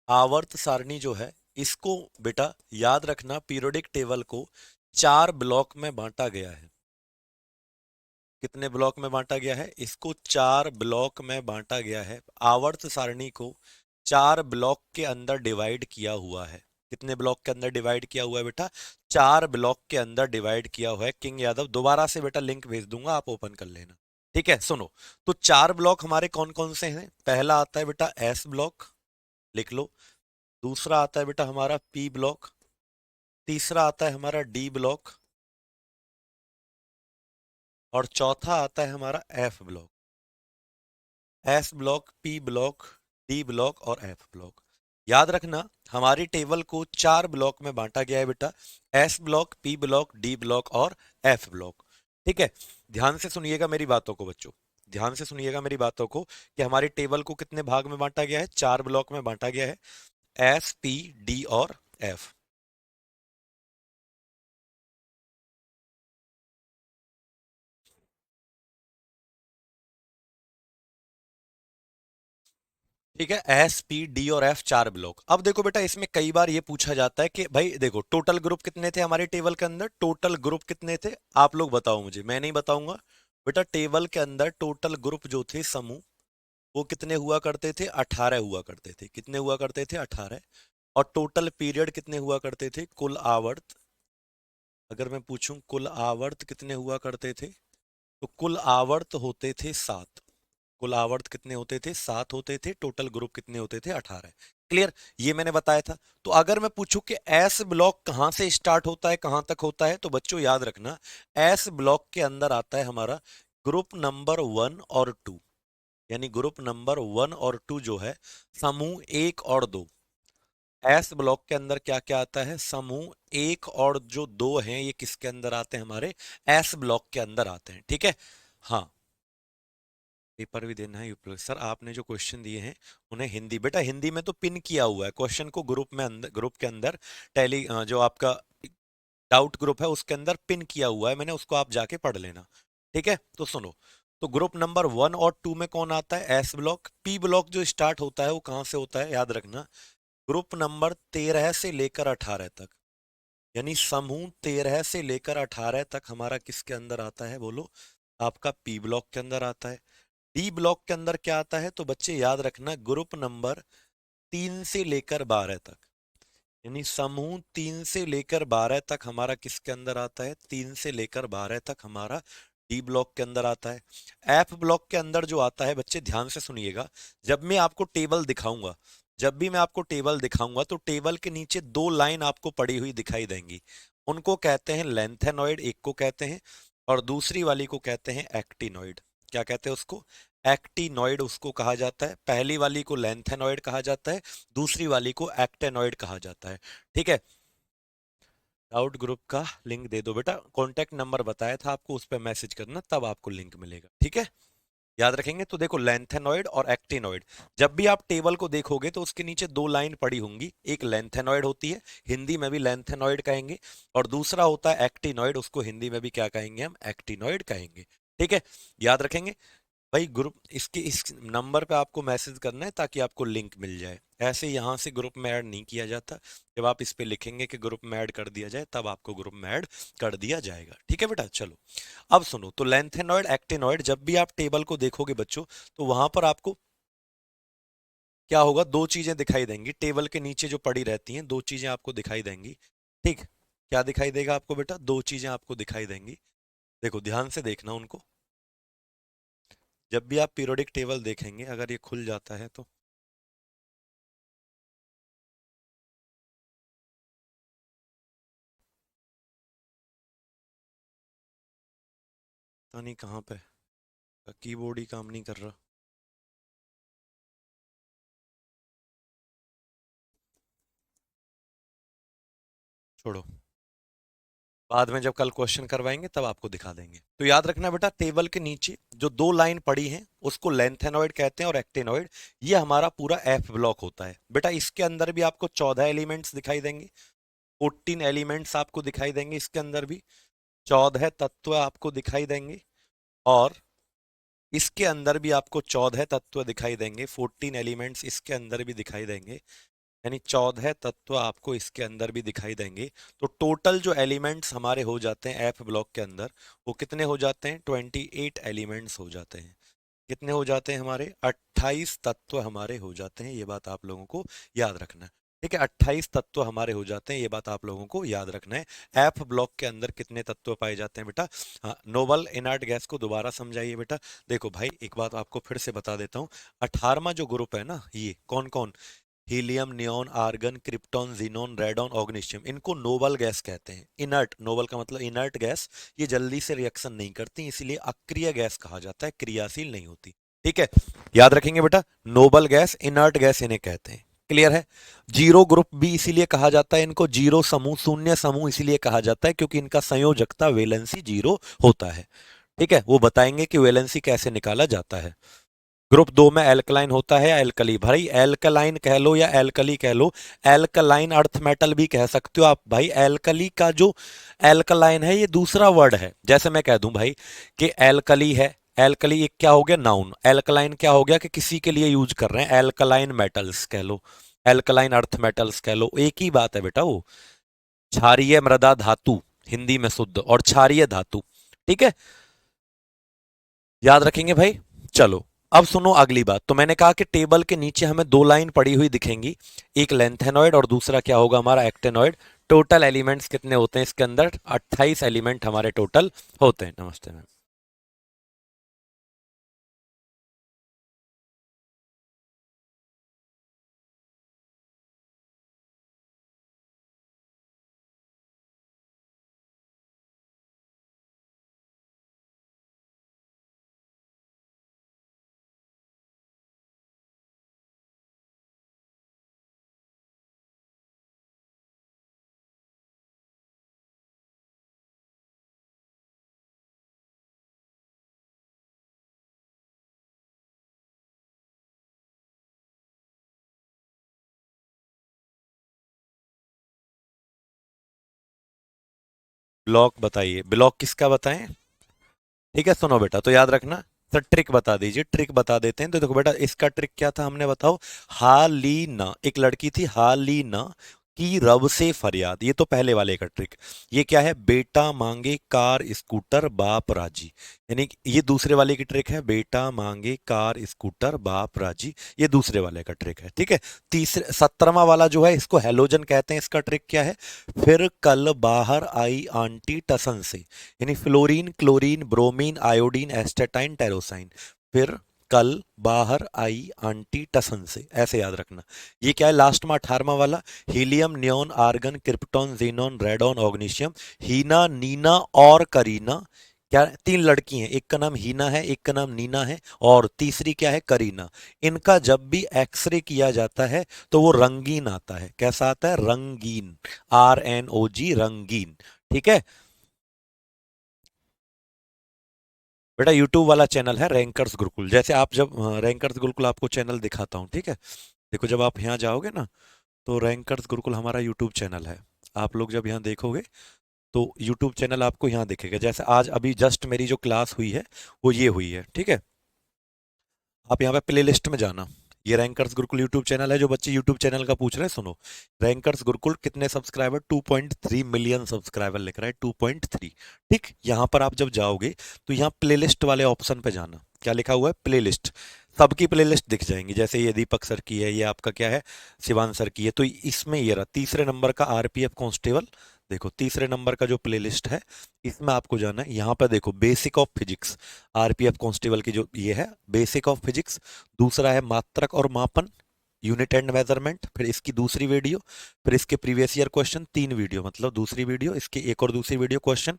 [SPEAKER 1] आवर्त सारणी जो है, इसको बेटा याद रखना, पीरियोडिक टेबल को 4 ब्लॉक में बांटा गया है। कितने ब्लॉक में बांटा गया है? इसको 4 ब्लॉक में बांटा गया है। आवर्त सारणी को 4 ब्लॉक के अंदर डिवाइड किया हुआ है। कितने ब्लॉक के अंदर डिवाइड किया हुआ है बेटा? 4 ब्लॉक के अंदर डिवाइड किया हुआ है। किंग यादव दोबारा से बेटा लिंक भेज दूंगा, आप ओपन कर लेना। ठीक है, सुनो। तो 4 ब्लॉक हमारे कौन कौन से हैं? पहला आता है बेटा एस ब्लॉक, लिख लो। दूसरा आता है बेटा हमारा पी ब्लॉक। तीसरा आता है हमारा डी ब्लॉक। और चौथा आता है हमारा F block. S block, P block, D block और एफ ब्लॉक। याद रखना, हमारी टेबल को 4 ब्लॉक में बांटा गया है बेटा। S block, P block, D block और एफ ब्लॉक। ठीक है, ध्यान से सुनिएगा मेरी बातों को बच्चों, ध्यान से सुनिएगा मेरी बातों को कि हमारी टेबल को कितने भाग में बांटा गया है? 4 ब्लॉक में बांटा गया है। एस, पी, डी और एफ। ठीक है, एस, पी, डी और एफ 4 ब्लॉक। अब देखो बेटा, इसमें कई बार ये पूछा जाता है कि भाई देखो टोटल ग्रुप कितने थे हमारी टेबल के अंदर? टोटल ग्रुप कितने थे आप लोग बताओ मुझे, मैं नहीं बताऊंगा। बेटा टेबल के अंदर टोटल ग्रुप जो थे, समूह, वो कितने हुआ करते थे? 18 हुआ करते थे। कितने हुआ करते थे? 18। और टोटल पीरियड कितने हुआ करते थे? कुल आवर्त, अगर मैं पूछूं कुल आवर्त कितने हुआ करते थे, तो कुल आवर्त होते थे 7। कुल आवर्त कितने होते थे? 7 होते थे। टोटल ग्रुप कितने होते थे? 18। क्लियर, ये मैंने बताया था। तो अगर मैं पूछूं कि एस ब्लॉक कहां से स्टार्ट होता है, कहां तक होता है, तो बच्चों याद रखना, एस ब्लॉक के अंदर आता है हमारा ग्रुप नंबर 1 और 2। यानी ग्रुप नंबर 1 और 2 जो है, समूह 1 और 2। एस ब्लॉक के अंदर क्या क्या आता है? समूह 1 और जो 2 हैं, ये किसके अंदर आते हैं? हमारे एस ब्लॉक के अंदर आते हैं। ठीक है, हाँ। पेपर भी देना है यूपी सर, आपने जो क्वेश्चन दिए हैं उन्हें हिंदी, बेटा हिंदी में तो पिन किया हुआ है क्वेश्चन को ग्रुप में, अंदर ग्रुप के अंदर टैली जो आपका डाउट ग्रुप है उसके अंदर पिन किया हुआ है मैंने, उसको आप जाके पढ़ लेना। ठीक है, तो सुनो। तो ग्रुप नंबर 1 और 2 में कौन आता है? S block. पी ब्लॉक जो स्टार्ट होता है वो कहाँ से होता है? याद रखना, ग्रुप नंबर 13 से लेकर 18 तक। यानी समूह 13 से लेकर 18 तक हमारा किसके अंदर आता है? बोलो, आपका पी ब्लॉक के अंदर आता है। डी ब्लॉक के अंदर क्या आता है? तो बच्चे याद रखना, ग्रुप नंबर 3 से लेकर 12 तक। यानी समूह 3 से लेकर 12 तक हमारा किसके अंदर आता है? 3 से लेकर 12 तक हमारा डी ब्लॉक के अंदर आता है। एफ ब्लॉक के अंदर जो आता है, बच्चे ध्यान से सुनिएगा, जब मैं आपको टेबल दिखाऊंगा, जब भी मैं आपको टेबल दिखाऊंगा तो टेबल के नीचे 2 लाइन आपको पड़ी हुई दिखाई देंगी। उनको कहते हैं लेंथेनॉइड, एक को कहते हैं, और दूसरी वाली को कहते हैं एक्टिनॉइड। क्या कहते हैं उसको? एक्टिनॉइड उसको कहा जाता है। पहली वाली को लेंथेनॉइड कहा जाता है, दूसरी वाली को एक्टेनॉइड कहा जाता है। ठीक है, डाउट ग्रुप का लिंक दे दो बेटा, कॉन्टेक्ट नंबर बताया था आपको, उस पर मैसेज करना, तब आपको लिंक मिलेगा। ठीक है, याद रखेंगे। तो देखो, लेंथेनॉइड और एक्टिनॉइड, जब भी आप टेबल को देखोगे तो उसके नीचे 2 लाइन पड़ी होंगी। एक लेंथेनॉइड होती है, हिंदी में भी लेंथेनॉइड कहेंगे, और दूसरा होता है एक्टिनॉइड, उसको हिंदी में भी क्या कहेंगे? हम एक्टिनॉइड कहेंगे। ठीक है, याद रखेंगे भाई। ग्रुप इसके इस नंबर पे आपको मैसेज करना है ताकि आपको लिंक मिल जाए। ऐसे यहाँ से ग्रुप में ऐड नहीं किया जाता, जब आप इस पे लिखेंगे कि ग्रुप में ऐड कर दिया जाए, तब आपको ग्रुप में ऐड कर दिया जाएगा। ठीक है बेटा, चलो अब सुनो। तो लेंथेनॉइड, एक्टिनॉइड, जब भी आप टेबल को देखोगे बच्चों, तो वहां पर आपको क्या होगा? 2 चीजें दिखाई देंगी टेबल के नीचे जो पड़ी रहती हैं, 2 चीजें आपको दिखाई देंगी। ठीक, क्या दिखाई देगा आपको बेटा? 2 चीजें आपको दिखाई देंगी। देखो ध्यान से देखना उनको, जब भी आप पीरियोडिक टेबल देखेंगे, अगर ये खुल जाता है तो पता नहीं कहाँ पे कीबोर्ड ही काम नहीं कर रहा। छोड़ो, बाद में जब कल क्वेश्चन करवाएंगे तब आपको दिखा देंगे। तो याद रखना बेटा, टेबल के नीचे जो 2 लाइन पड़ी हैं उसको लेंथेनॉइड कहते हैं और एक्टेनॉइड। ये हमारा पूरा एफ ब्लॉक होता है बेटा। इसके अंदर भी आपको 14 एलिमेंट्स दिखाई देंगे, 14 एलिमेंट्स आपको दिखाई देंगे इसके अंदर भी, 14 तत्व आपको दिखाई देंगे। और इसके अंदर भी आपको 14 तत्व दिखाई देंगे, 14 एलिमेंट्स इसके अंदर भी दिखाई देंगे। यानी 14 तत्व आपको इसके अंदर भी दिखाई देंगे। तो टोटल जो एलिमेंट्स हमारे हो जाते हैं एफ ब्लॉक के अंदर, वो कितने हो जाते हैं? 28 एलिमेंट्स हो जाते हैं। कितने हो जाते हैं हमारे? 28 तत्व हमारे हो जाते हैं, ये बात आप लोगों को याद रखना है। ठीक है, 28 तत्व हमारे हो जाते हैं, ये बात आप लोगों को याद रखना है। एफ ब्लॉक के अंदर कितने तत्व पाए जाते हैं बेटा? हाँ, नोबल इनर्ट गैस को दोबारा समझाइए बेटा। देखो भाई, एक बात आपको फिर से बता देता हूँ। 18वां जो ग्रुप है ना, ये कौन कौन? Helium, neon, argon, krypton, xenon, radon, ऑग्निशियम, इनको नोबल गैस कहते हैं। इनर्ट, नोबल का मतलब इनर्ट गैस, ये जल्दी से रिएक्शन नहीं करती, इसीलिए अक्रिय गैस कहा जाता है, क्रियाशील नहीं होती। ठीक है, याद रखेंगे बेटा, नोबल गैस, इनर्ट गैस इन्हें कहते हैं। क्लियर है? जीरो ग्रुप भी इसीलिए कहा जाता है इनको, जीरो समूह, शून्य समूह इसीलिए कहा जाता है क्योंकि इनका संयोजकता वैलेंसी जीरो होता है। ठीक है, वो बताएंगे कि वैलेंसी कैसे निकाला जाता है। ग्रुप दो में एल्कलाइन होता है या एल्कली? भाई एल्कलाइन कह लो या एल्कली कह लो, एल्कलाइन अर्थ मेटल भी कह सकते हो आप। भाई एल्कली का जो एल्कलाइन है ये दूसरा वर्ड है। जैसे मैं कह दूं भाई कि एल्कली है, एल्कली एक क्या हो गया? नाउन। एल्कलाइन क्या हो गया? कि किसी के लिए यूज कर रहे हैं, एल्कलाइन मेटल्स कह लो, एल्कलाइन अर्थ मेटल्स कह लो, एक ही बात है बेटा वो। क्षारीय मृदा धातु हिंदी में शुद्ध, और क्षारीय धातु। ठीक है, याद रखेंगे भाई। चलो, अब सुनो अगली बात। तो मैंने कहा कि टेबल के नीचे हमें दो लाइन पड़ी हुई दिखेंगी, एक लेंथेनॉइड और दूसरा क्या होगा हमारा? एक्टेनॉइड। टोटल एलिमेंट्स कितने होते हैं इसके अंदर? 28 एलिमेंट हमारे टोटल होते हैं। नमस्ते मैम। ब्लॉक बताइए, ब्लॉक किसका बताएं? ठीक है, सुनो बेटा, तो याद रखना। सर ट्रिक बता दीजिए, ट्रिक बता देते हैं। तो देखो बेटा, इसका ट्रिक क्या था हमने बताओ। हालीना, एक लड़की थी हालीना की रब से फरियाद, ये तो पहले वाले का ट्रिक। ये क्या है? बेटा मांगे कार स्कूटर बाप राजी, यानी कि ये दूसरे वाले की ट्रिक है। बेटा मांगे कार स्कूटर बाप राजी, ये दूसरे वाले का ट्रिक है। ठीक है, तीसरे 17वां वाला जो है इसको हेलोजन कहते हैं। इसका ट्रिक क्या है? फिर कल बाहर आई आंटी टसन से, यानी fluorine, chlorine, bromine, iodine, astatine, टेरोसाइन। फिर कल बाहर आई आंटी टसन से, ऐसे याद रखना। ये क्या है लास्ट में 18वां वाला? Helium, neon, argon, krypton, xenon, radon, ऑग्निशियम। हीना, नीना और करीना। क्या? तीन लड़की हैं, एक का नाम हीना है, एक का नाम नीना है, और तीसरी क्या है? करीना। इनका जब भी एक्सरे किया जाता है तो वो रंगीन आता है। कैसा आता है? रंगीन, RNOG, रंगीन। ठीक है बेटा, यूट्यूब वाला चैनल है रैंकर्स गुरुकुल। जैसे आप जब रैंकर्स गुरुकुल आपको चैनल दिखाता हूँ, ठीक है? देखो, जब आप यहाँ जाओगे ना, तो रैंकर्स गुरुकुल हमारा यूट्यूब चैनल है। आप लोग जब यहाँ देखोगे तो यूट्यूब चैनल आपको यहाँ दिखेगा। जैसे आज अभी जस्ट मेरी जो क्लास हुई है वो ये हुई है। ठीक है, आप यहाँ पे प्ले लिस्ट में जाना। ये रैंकर्स गुरुकुल यूट्यूब चैनल है। जो बच्चे यूट्यूब चैनल का पूछ रहे हैं, सुनो। रैंकर्स गुरुकुल कितने सब्सक्राइबर? 2.3 मिलियन सब्सक्राइबर लिख रहा है, 2.3। ठीक, यहाँ पर आप जब जाओगे तो यहाँ प्ले लिस्ट वाले ऑप्शन पे जाना। क्या लिखा हुआ है? Play list. सबकी प्ले लिस्ट दिख जाएंगी। जैसे ये दीपक सर की है, ये आपका क्या है? शिवान सर की है। तो इसमें ये रहा तीसरे नंबर का RPF कांस्टेबल। देखो, तीसरे नंबर का जो प्ले लिस्ट है इसमें आपको जाना है। यहाँ पर देखो, basic of physics, RPF constable की जो ये है बेसिक ऑफ फिजिक्स। दूसरा है मात्रक और मापन, यूनिट एंड मेजरमेंट। फिर इसकी दूसरी वीडियो, फिर इसके प्रीवियस ईयर क्वेश्चन, तीन वीडियो, मतलब दूसरी वीडियो, इसकी एक और दूसरी वीडियो क्वेश्चन।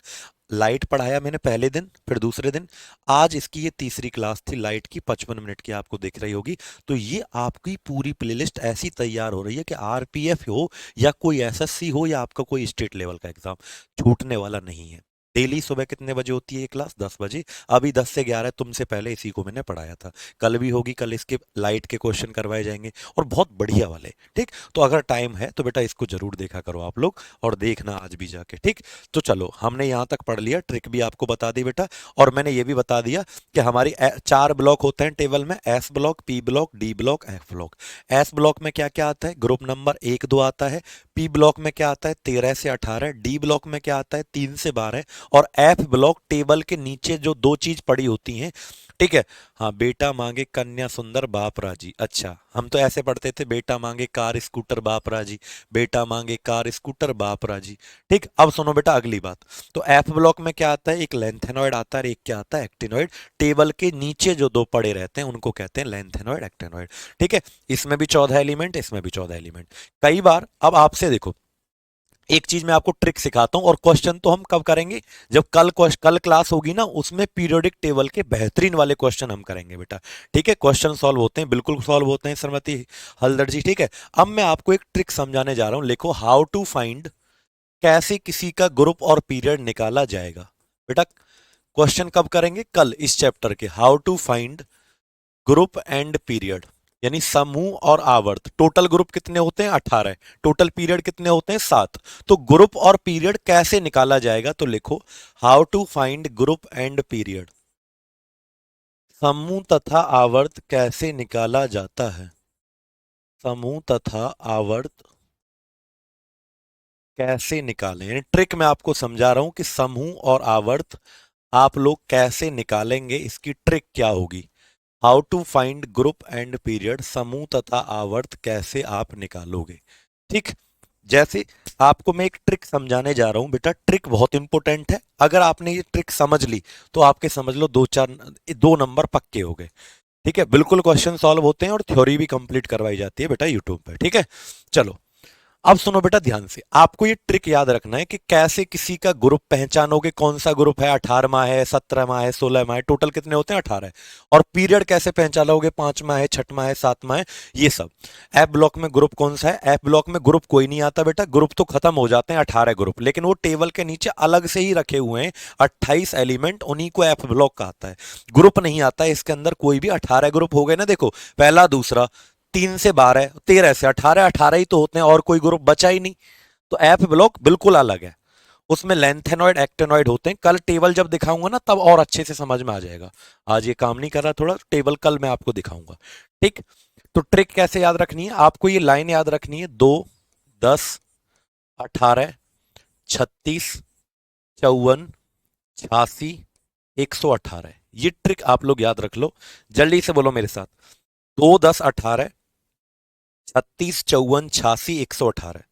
[SPEAKER 1] लाइट पढ़ाया मैंने पहले दिन, फिर दूसरे दिन। आज इसकी ये तीसरी क्लास थी लाइट की, 55 मिनट की, आपको दिख रही होगी। तो ये आपकी पूरी प्लेलिस्ट ऐसी तैयार हो रही है कि RPF हो या कोई SSC हो या आपका कोई स्टेट लेवल का एग्जाम, छूटने वाला नहीं है। डेली सुबह कितने बजे होती है ये क्लास? 10 बजे। अभी 10 से 11 तुमसे पहले इसी को मैंने पढ़ाया था। कल भी होगी, कल इसके लाइट के क्वेश्चन करवाए जाएंगे, और बहुत बढ़िया वाले। ठीक, तो अगर टाइम है तो बेटा इसको जरूर देखा करो आप लोग, और देखना आज भी जाके। ठीक, तो चलो, हमने यहाँ तक पढ़ लिया, ट्रिक भी आपको बता दी बेटा। और मैंने ये भी बता दिया कि हमारी 4 ब्लॉक होते हैं टेबल में। S block, P block, D block, F block. S block में क्या क्या आता है? ग्रुप नंबर 1 2 आता है। P ब्लॉक में क्या आता है? 13 से 18। D ब्लॉक में क्या आता है? 3 से 12। और F ब्लॉक टेबल के नीचे जो दो चीज पड़ी होती हैं, ठीक है। हाँ, बेटा मांगे कन्या सुंदर बाप राजी। अच्छा, हम तो ऐसे पढ़ते थे, बेटा मांगे कार स्कूटर बाप राजी, बेटा मांगे कार स्कूटर बाप राजी। ठीक, अब सुनो बेटा अगली बात। तो एफ ब्लॉक में क्या आता है, एक लेंथेनॉइड आता है, एक क्या आता है, एक्टिनॉइड। टेबल के नीचे जो दो पड़े रहते हैं उनको कहते हैं लेंथेनॉइड, एक्टिनॉइड। ठीक है, इसमें भी 14 एलिमेंट, इसमें भी 14 एलिमेंट। कई बार अब आपसे देखो, एक चीज मैं आपको ट्रिक सिखाता हूँ, और क्वेश्चन तो हम कब करेंगे, जब कल क्लास होगी ना, उसमें पीरियोडिक टेबल के बेहतरीन वाले क्वेश्चन हम करेंगे बेटा। ठीक है, क्वेश्चन सॉल्व होते हैं, बिल्कुल सॉल्व होते हैं श्रीमती हल्दर जी। ठीक है, अब मैं आपको एक ट्रिक समझाने जा रहा हूं, लिखो हाउ टू फाइंड, कैसे किसी का ग्रुप और पीरियड निकाला जाएगा। बेटा क्वेश्चन कब करेंगे, कल इस चैप्टर के, how to find group and period, यानी समूह और आवर्त। टोटल ग्रुप कितने होते हैं, 18। टोटल पीरियड कितने होते हैं, 7। तो ग्रुप और पीरियड कैसे निकाला जाएगा, तो लिखो how to find group and period. समूह तथा आवर्त कैसे निकाला जाता है, समूह तथा आवर्त कैसे निकालें, यानी ट्रिक मैं आपको समझा रहा हूं कि समूह और आवर्त आप लोग कैसे निकालेंगे, इसकी ट्रिक क्या होगी। How to find group and period, समूह तथा आवर्त कैसे आप निकालोगे। ठीक, जैसे आपको मैं एक ट्रिक समझाने जा रहा हूं बेटा, ट्रिक बहुत इंपॉर्टेंट है। अगर आपने ये ट्रिक समझ ली तो आपके समझ लो 2 नंबर पक्के हो गए। ठीक है, बिल्कुल क्वेश्चन सॉल्व होते हैं और थ्योरी भी कंप्लीट करवाई जाती है बेटा यूट्यूब पे। ठीक है, चलो अब सुनो बेटा ध्यान से, आपको ये ट्रिक याद रखना है कि कैसे किसी का ग्रुप पहचानोगे, कौन सा ग्रुप है, 18वां है, 17वां है, 16वां है, टोटल कितने होते हैं, 18 है। और पीरियड कैसे पहचानोगे, 5वां है, 6वां है, 7वां है, ये सब। एफ ब्लॉक में ग्रुप कौन सा है, एफ ब्लॉक में ग्रुप कोई नहीं आता बेटा, ग्रुप तो खत्म हो जाते हैं 18 ग्रुप, लेकिन वो टेबल के नीचे अलग से ही रखे हुए हैं 28 एलिमेंट, उन्हीं को एफ ब्लॉक कहता है। ग्रुप नहीं आता है इसके अंदर कोई भी, 18 ग्रुप हो गए ना, देखो पहला दूसरा, 3 से 12, 13 से 18, 18 ही तो होते हैं, और कोई ग्रुप बचा ही नहीं। तो एफ ब्लॉक बिल्कुल अलग है, उसमें लेंथेनॉइड एक्टेनॉइड होते हैं। कल टेबल जब दिखाऊंगा ना तब और अच्छे से समझ में आ जाएगा, आज ये काम नहीं कर रहा थोड़ा, टेबल कल मैं आपको दिखाऊंगा। ठीक, तो ट्रिक कैसे याद रखनी है, आपको ये लाइन याद रखनी है, 2, 10, 18, 36, 54, 86, 118, ये ट्रिक आप लोग याद रख लो। जल्दी से बोलो मेरे साथ, 2, 10, 18, 36, 54, 86, 118।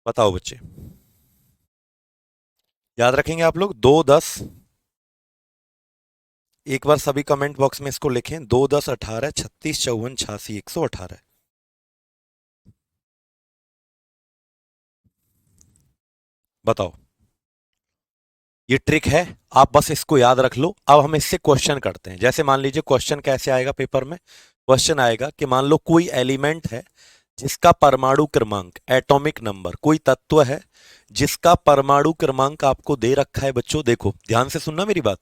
[SPEAKER 1] बताओ बच्चे, याद रखेंगे आप लोग, 2, 10, एक बार सभी कमेंट बॉक्स में इसको लिखें, 2, 10, 18, 36, 54, 86, 118। बताओ, ये ट्रिक है, आप बस इसको याद रख लो। अब हम इससे क्वेश्चन करते हैं, जैसे मान लीजिए क्वेश्चन कैसे आएगा पेपर में, क्वेश्चन आएगा कि मान लो कोई एलिमेंट है जिसका परमाणु क्रमांक, एटॉमिक नंबर, कोई तत्व है जिसका परमाणु क्रमांक आपको दे रखा है। बच्चों देखो ध्यान से सुनना मेरी बात,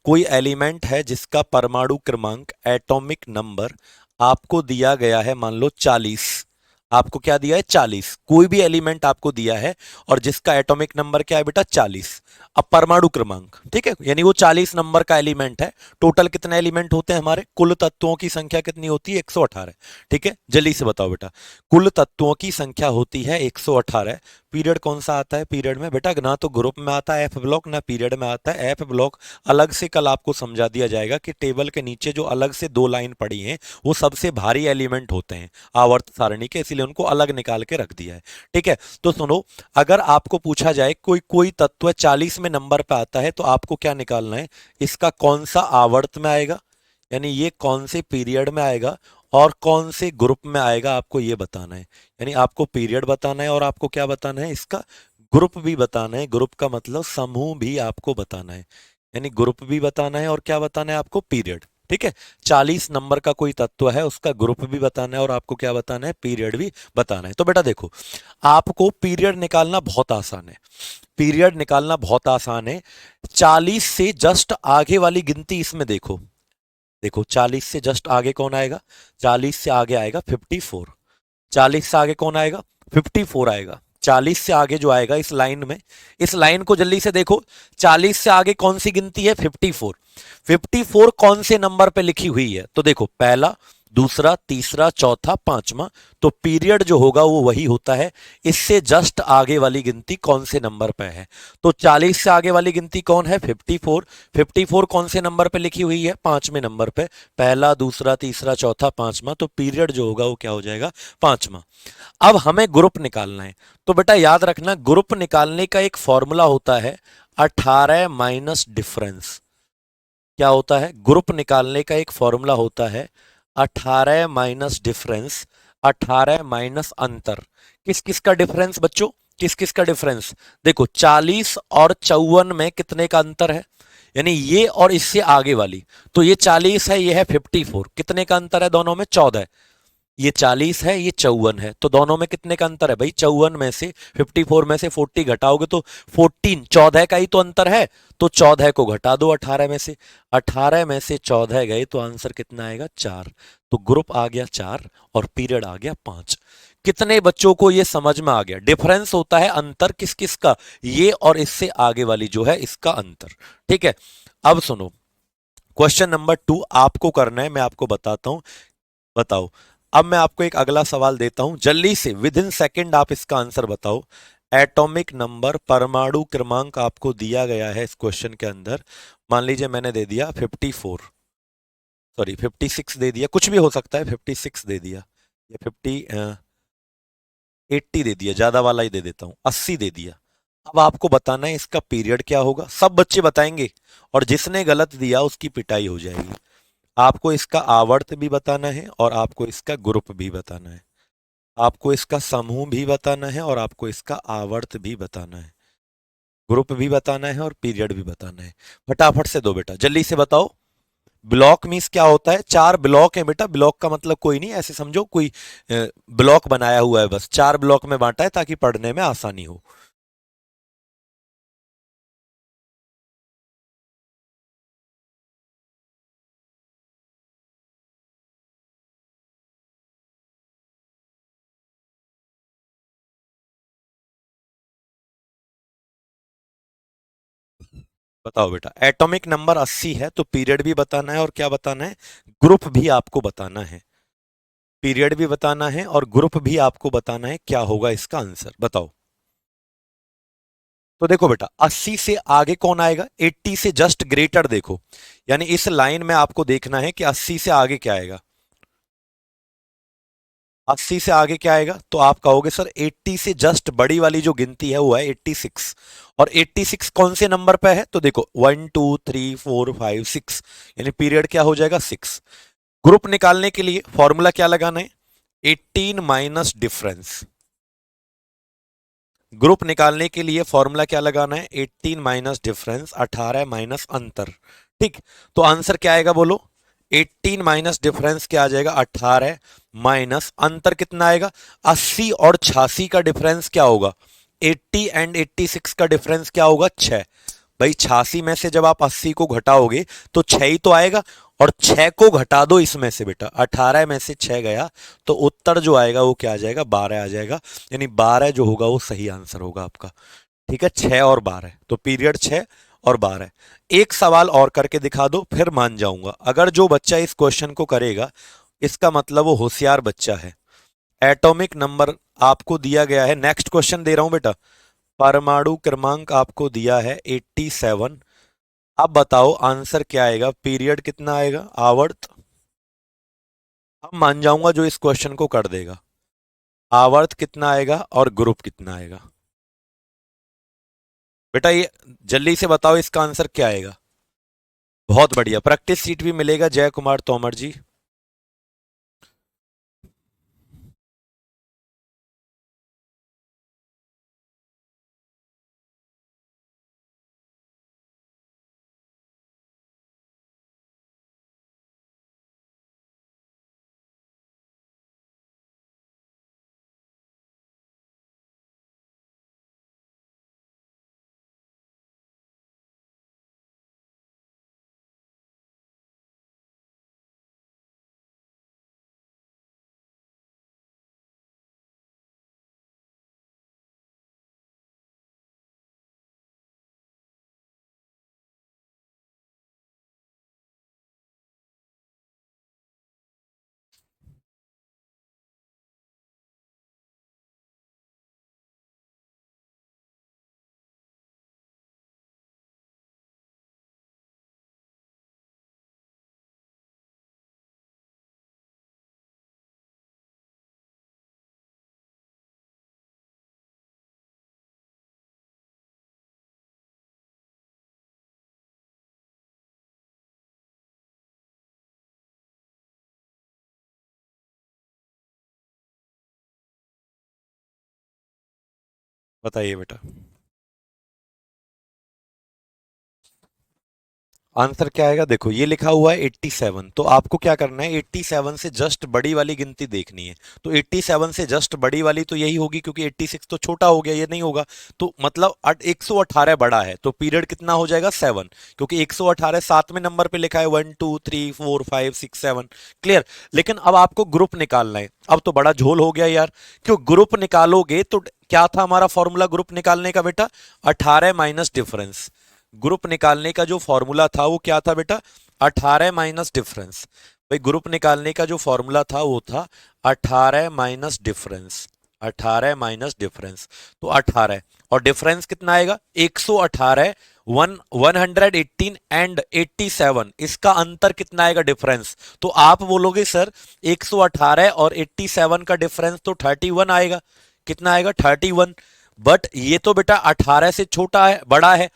[SPEAKER 1] कोई एलिमेंट है जिसका परमाणु क्रमांक, एटॉमिक नंबर आपको दिया गया है, मान लो 40, आपको क्या दिया है, 40, कोई भी एलिमेंट आपको दिया है और जिसका एटॉमिक नंबर क्या है बेटा, 40। अब परमाणु क्रमांक, ठीक है, यानी वो 40 नंबर का एलिमेंट है। टोटल कितने एलिमेंट होते हैं हमारे, कुल तत्वों की संख्या कितनी होती है, 118। ठीक है, जल्दी से बताओ बेटा, कुल तत्वों की संख्या होती है 118। पीरियड कौन सा आता है, पीरियड में बेटा ना तो ग्रुप में आता है एफ ब्लॉक, ना पीरियड में आता है एफ ब्लॉक। अलग से कल आपको समझा दिया जाएगा कि टेबल के नीचे जो अलग से 2 लाइन पड़ी हैं वो सबसे भारी एलिमेंट होते हैं आवर्त सारणी के, इसीलिए उनको अलग निकाल के रख दिया है। ठीक है, तो सुनो, अगर आपको पूछा जाए कोई कोई तत्व 40 में नंबर पे आता है तो आपको क्या निकालना है, इसका कौन सा आवर्त में आएगा, यानी ये कौन से पीरियड में आएगा और कौन से ग्रुप में आएगा, आपको ये बताना है। यानी आपको पीरियड बताना है और आपको क्या बताना है, इसका ग्रुप भी बताना है। ग्रुप का मतलब समूह भी आपको बताना है, यानी ग्रुप भी बताना है और क्या बताना है आपको, पीरियड। ठीक है, 40 नंबर का कोई तत्व है उसका ग्रुप भी बताना है और आपको क्या बताना है, पीरियड भी बताना है। तो बेटा देखो, आपको पीरियड निकालना बहुत आसान है, पीरियड निकालना बहुत आसान है। 40 से जस्ट आगे वाली गिनती इसमें देखो, देखो 40 से जस्ट आगे कौन आएगा, 40 से आगे आएगा 54, 40 से आगे कौन आएगा, 54 आएगा। 40 से आगे जो आएगा इस लाइन में, इस लाइन को जल्दी से देखो, 40 से आगे कौन सी गिनती है? 54। 54 कौन से नंबर पे लिखी हुई है? तो देखो, पहला, दूसरा, तीसरा, चौथा, पांचवा। तो पीरियड जो होगा वो वही होता है। इससे जस्ट आगे वाली गिनती कौन से नंबर पे है? तो 40 से आगे वाली गिनती कौन है? 54। 54 कौन से नंबर पे लिखी हुई है? पांचवें नंबर पे। पहला, दूसरा, तीसरा, चौथा, पांचवा। तो पीरियड जो होगा वो क्या हो जाएगा? पांचवा। अब हमें ग्रुप निकालना है। तो बेटा याद रखना, ग्रुप निकालने का एक फॉर्मूला होता है 18 माइनस डिफरेंस। क्या होता है? ग्रुप निकालने का एक फॉर्मूला होता है 18 माइनस डिफरेंस, 18 माइनस अंतर। किस किस का डिफरेंस बच्चों? किस किस का डिफरेंस? देखो, 40 और 54 में कितने का अंतर है? यानी ये और इससे आगे वाली। तो ये 40 है, ये है 54। कितने का अंतर है दोनों में? 14। ये 40 है, ये 54 है, तो दोनों में कितने का अंतर है भाई? 54 में से 54 में से 40 घटाओगे तो 14, 14 का ही तो अंतर है। तो 14 को घटा दो 18 में से, 18 में से 14 गए तो आंसर कितना आएगा? 4। तो ग्रुप आ गया 4 और पीरियड आ गया 5। कितने बच्चों को ये समझ में आ गया? डिफरेंस होता है अंतर किस किस का? ये और इससे आगे वाली जो है इसका अंतर। ठीक है, अब सुनो, क्वेश्चन नंबर 2 आपको करना है, मैं आपको बताता हूं। बताओ। अब मैं आपको एक अगला सवाल देता हूं, जल्दी से विद इन सेकेंड आप इसका आंसर बताओ। एटॉमिक नंबर, परमाणु क्रमांक आपको दिया गया है इस क्वेश्चन के अंदर। मान लीजिए मैंने दे दिया 54, सॉरी 56 दे दिया, कुछ भी हो सकता है, 56 दे दिया या 80 दे दिया, ज्यादा वाला ही दे देता हूं, 80 दे दिया। अब आपको बताना है इसका पीरियड क्या होगा। सब बच्चे बताएंगे और जिसने गलत दिया उसकी पिटाई हो जाएगी। आपको इसका आवर्त भी बताना है और आपको इसका ग्रुप भी बताना है। आपको इसका समूह भी बताना है और आपको इसका आवर्त भी बताना है। ग्रुप भी बताना है और पीरियड भी बताना है। फटाफट से दो बेटा, जल्दी से बताओ। ब्लॉक मीन्स क्या होता है? 4 ब्लॉक है बेटा। ब्लॉक का मतलब कोई नहीं, ऐसे समझो कोई ब्लॉक बनाया हुआ है, बस 4 ब्लॉक में बांटा है ताकि पढ़ने में आसानी हो। बताओ बेटा, एटॉमिक नंबर 80 है तो पीरियड भी बताना है और क्या बताना है? ग्रुप भी आपको बताना है। पीरियड भी बताना है और ग्रुप भी आपको बताना है। क्या होगा इसका आंसर? बताओ। तो देखो बेटा, 80 से आगे कौन आएगा? 80 से जस्ट ग्रेटर देखो, यानी इस लाइन में आपको देखना है कि 80 से आगे क्या आएगा। 80 से आगे क्या आएगा? तो आप कहोगे सर 80 से जस्ट बड़ी वाली जो गिनती है वो है 86। और 86 कौन से नंबर पे है? तो देखो 1 2 3 4 5 6, यानी पीरियड क्या हो जाएगा? 6। ग्रुप निकालने के लिए फॉर्मूला क्या लगाना है? 18 माइनस डिफरेंस। ग्रुप निकालने के लिए फॉर्मूला क्या लगाना है? 18 माइनस डिफरेंस, 18 माइनस अंतर। ठीक, तो आंसर क्या आएगा बोलो? 18 माइनस डिफरेंस क्या आ जाएगा? 18 माइनस अंतर कितना आएगा? 80 और 86 का डिफरेंस क्या होगा? 80 एंड 86 का डिफरेंस क्या होगा? 6। भाई 86 में से जब आप 80 को घटाओगे तो 6 ही तो आएगा, और 6 को घटा दो इसमें से बेटा, 18 में से 6 गया तो उत्तर जो आएगा वो क्या आ जाएगा? 12 आ जाएगा। यानी 12 जो होगा वो सही आंसर होगा आपका। ठीक है, 6 और 12, तो पीरियड 6 और 12। एक सवाल और करके दिखा दो फिर मान जाऊंगा। अगर जो बच्चा इस क्वेश्चन को करेगा इसका मतलब वो होशियार बच्चा है। एटॉमिक नंबर आपको दिया गया है, नेक्स्ट क्वेश्चन दे रहा हूं बेटा। परमाणु क्रमांक आपको दिया है 87। अब बताओ आंसर क्या आएगा? पीरियड कितना आएगा? आवर्त। अब मान जाऊंगा जो इस क्वेश्चन को कर देगा। आवर्त कितना आएगा और ग्रुप कितना आएगा? बेटा ये जल्दी से बताओ इसका आंसर क्या आएगा? बहुत बढ़िया, प्रैक्टिस सीट भी मिलेगा जय कुमार तोमर जी। बताइए बेटा। आंसर क्या आएगा? देखो ये लिखा हुआ है 87, तो आपको क्या करना है, 87 से जस्ट बड़ी वाली गिनती देखनी है। तो 87 से जस्ट बड़ी वाली तो यही होगी, क्योंकि 86 तो छोटा हो गया, ये नहीं होगा। तो मतलब 118 बड़ा है, तो पीरियड कितना हो जाएगा? 7, क्योंकि 118 सातवें नंबर पे लिखा है, 1 2 3 4 5 6 7। क्लियर? लेकिन अब आपको ग्रुप निकालना है। अब तो बड़ा झोल हो गया यार, क्यों ग्रुप निकालोगे तो क्या था हमारा फॉर्मूला ग्रुप निकालने का बेटा? 18 माइनस डिफरेंस। ग्रुप निकालने का जो फॉर्मूला था वो क्या था बेटा? 18 माइनस डिफरेंस। भाई ग्रुप निकालने का जो फॉर्मूला था वो था 18 माइनस डिफरेंस। 18 माइनस डिफरेंस, तो 18, और डिफरेंस कितना आएगा? 118। 118 एंड 87, इसका अंतर कितना आएगा डिफरेंस? तो आप बोलोगे सर 118 और 87 का डिफरेंस तो 31 आएगा। कितना आएगा? 31। बट ये तो बेटा 18 से छोटा है, बड़ा है।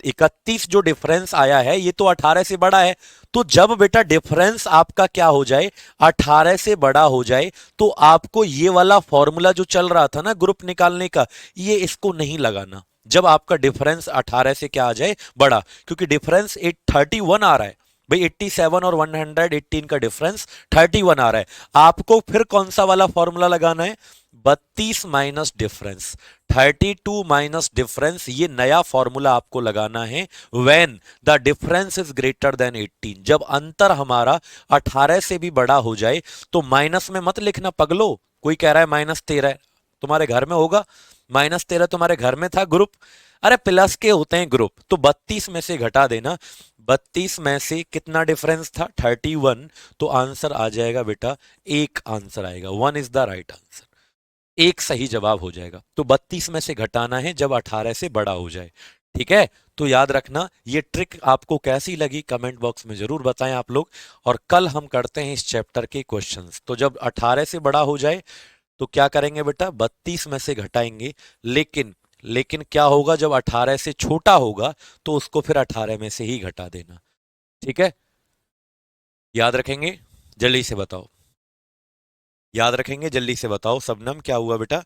[SPEAKER 1] 31 जो डिफरेंस आया है ये तो 18 से बड़ा है। तो जब बेटा डिफरेंस आपका क्या हो जाए? 18 से बड़ा हो जाए, तो आपको ये वाला फॉर्मूला जो चल रहा था ना ग्रुप निकालने का, ये इसको नहीं लगाना। जब आपका डिफरेंस 18 से क्या आ जाए? बड़ा, क्योंकि डिफरेंस 831 आ रहा है। भाई 87 और 118 का डिफरेंस 31 आ रहा है। आपको फिर कौन सा वाला फॉर्मूला लगाना है? 32 माइनस डिफरेंस। 32 माइनस डिफरेंस, ये नया फॉर्मूला आपको लगाना है। When the difference is greater than 18, जब अंतर हमारा 18 से भी बड़ा हो जाए। तो माइनस में मत लिखना पगलो। कोई कह रहा है -13, तुम्हारे घर में होगा -13, तुम्हारे घर में था ग्रुप। अरे प्लस के होते हैं ग्रुप, तो 32 में से घटा देना। 32 में से कितना डिफरेंस था? 31। तो आंसर आ जाएगा बेटा, एक आंसर आएगा। 1 इज द राइट आंसर। एक सही जवाब हो जाएगा। तो 32 में से घटाना है जब 18 से बड़ा हो जाए। ठीक है? तो याद रखना, ये ट्रिक आपको कैसी लगी कमेंट बॉक्स में जरूर बताएं आप लोग। और कल हम करते हैं इस चैप्टर के क्वेश्चंस। तो जब 18 से बड़ा हो जाए तो क्या करेंगे बेटा? 32 में से घटाएंगे। लेकिन लेकिन क्या होगा? जब 18 से छोटा होगा तो उसको फिर 18 में से ही घटा देना। ठीक है? याद रखेंगे? जल्दी से बताओ। याद रखेंगे? जल्दी से बताओ सबनम, क्या हुआ बेटा?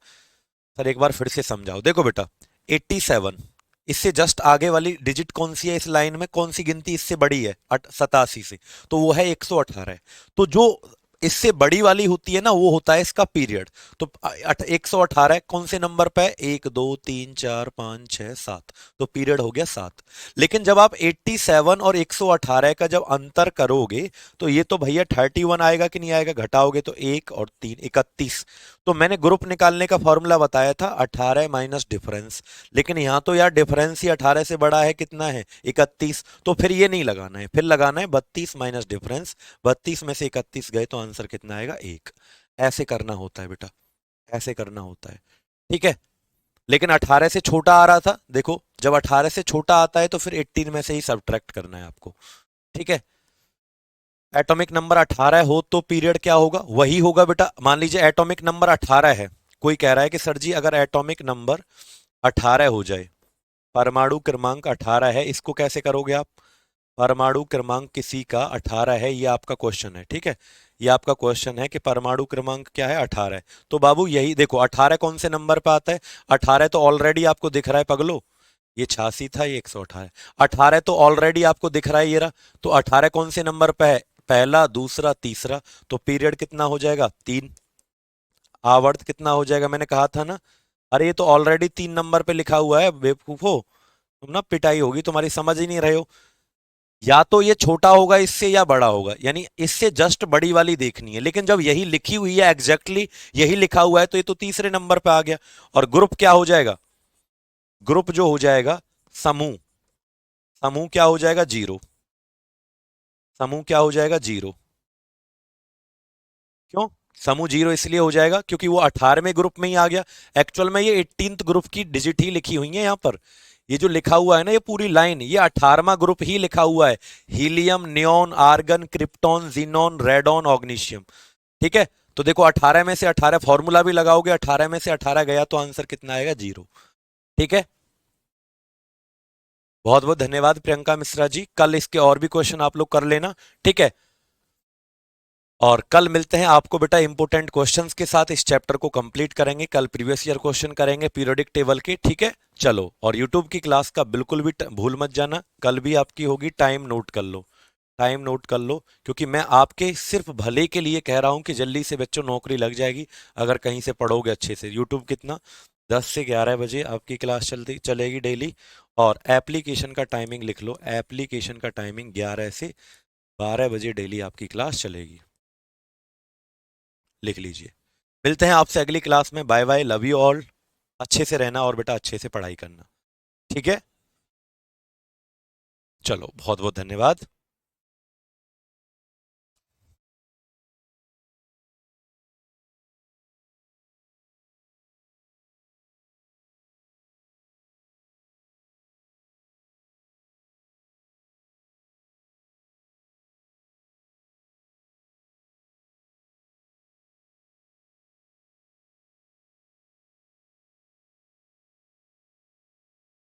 [SPEAKER 1] सर एक बार फिर से समझाओ। देखो बेटा 87, इससे जस्ट आगे वाली डिजिट कौन सी है? इस लाइन में कौन सी गिनती इससे बड़ी है 87 से? तो वो है 118। तो जो इससे बड़ी वाली होती है ना, वो होता है इसका पीरियड। तो 118 कौन से नंबर पे है? 1 2 3 4 5 6 7, तो पीरियड हो गया 7। लेकिन जब आप 87 और 118 का जब अंतर करोगे तो ये तो भैया 31 आएगा कि नहीं आएगा? घटाओगे तो 1 और 3 31। तो मैंने ग्रुप निकालने का फॉर्मूला बताया था 18 माइनस डिफरेंस। लेकिन यहां तो यार डिफरेंस ही 18 से बड़ा है, कितना है? 31। तो फिर ये नहीं लगाना है, फिर लगाना है 32 माइनस डिफरेंस। 32 में से 31 गए तो आंसर कितना आएगा? 1। ऐसे करना होता है बेटा, ऐसे करना होता है। ठीक है? लेकिन 18 से छोटा आ रहा था, देखो जब 18 से छोटा आता है तो फिर 18 में से ही सब्ट्रैक्ट करना है आपको। ठीक है? एटॉमिक नंबर 18 हो तो पीरियड क्या होगा? वही होगा बेटा। मान लीजिए एटॉमिक नंबर 18 है, कोई कह रहा है कि सर जी अगर एटॉमिक नंबर 18 हो जाए, परमाणु क्रमांक 18 है, इसको कैसे करोगे आप? परमाणु क्रमांक किसी का 18 है, ये आपका क्वेश्चन है। ठीक है? ये आपका क्वेश्चन है कि परमाणु क्रमांक क्या है? 18। तो बाबू यही देखो, 18 कौन से नंबर पे आता है? 18 तो ऑलरेडी आपको दिख रहा है पगलो, ये 86 था, ये 118। 18 तो ऑलरेडी आपको दिख रहा है ये रहा। तो 18 कौन से नंबर पे है? पहला, दूसरा, तीसरा। तो पीरियड कितना हो जाएगा? 3। आवर्त कितना हो जाएगा? मैंने कहा था ना। अरे ये तो ऑलरेडी 3 नंबर पे लिखा हुआ है बेवकूफो। तुम ना पिटाई होगी तुम्हारी, समझ ही नहीं रहे हो। या तो ये छोटा होगा इससे या बड़ा होगा, यानी इससे जस्ट बड़ी वाली देखनी है। लेकिन जब यही लिखी हुई है एग्जैक्टली यही लिखा हुआ है, तो ये तो तीसरे नंबर पे आ गया। और ग्रुप क्या हो जाएगा? ग्रुप जो हो जाएगा समूह, समूह क्या हो जाएगा? 0। समूह क्या हो जाएगा? 0। क्यों समूह 0 इसलिए हो जाएगा क्योंकि वो 18वें ग्रुप में ही आ गया। एक्चुअल में ये 18th ग्रुप की डिजिट ही लिखी हुई है यहाँ पर। ये जो लिखा हुआ है ना, ये पूरी लाइन, ये 18वां ग्रुप ही लिखा हुआ है। Helium, neon, argon, krypton, xenon, radon, ऑग्नीशियम। ठीक है? तो देखो 18 में से 18 फॉर्मूला भी लगाओगे, 18 में से 18 गया तो आंसर कितना आएगा? 0। ठीक है? बहुत बहुत धन्यवाद प्रियंका मिश्रा जी, कल इसके और भी क्वेश्चन आप लोग कर लेना। ठीक है? और कल मिलते हैं आपको बेटा इंपोर्टेंट क्वेश्चंस के साथ। इस चैप्टर को कंप्लीट करेंगे कल, प्रीवियस ईयर क्वेश्चन करेंगे पीरियोडिक टेबल के, ठीक है। चलो, और यूट्यूब की क्लास का बिल्कुल भी भूल मत जाना, कल भी आपकी होगी, टाइम नोट कर लो, टाइम नोट कर लो, क्योंकि मैं आपके सिर्फ भले के लिए कह रहा हूं कि जल्दी से बच्चों नौकरी लग जाएगी अगर कहीं से पढ़ोगे अच्छे से। यूट्यूब कितना, 10 से 11 बजे आपकी क्लास चलती चलेगी डेली। और एप्लीकेशन का टाइमिंग लिख लो, एप्लीकेशन का टाइमिंग 11 से 12 बजे डेली आपकी क्लास चलेगी, लिख लीजिए। मिलते हैं आपसे अगली क्लास में, bye bye, love you all. अच्छे से रहना और बेटा अच्छे से पढ़ाई करना, ठीक है। चलो, बहुत बहुत धन्यवाद।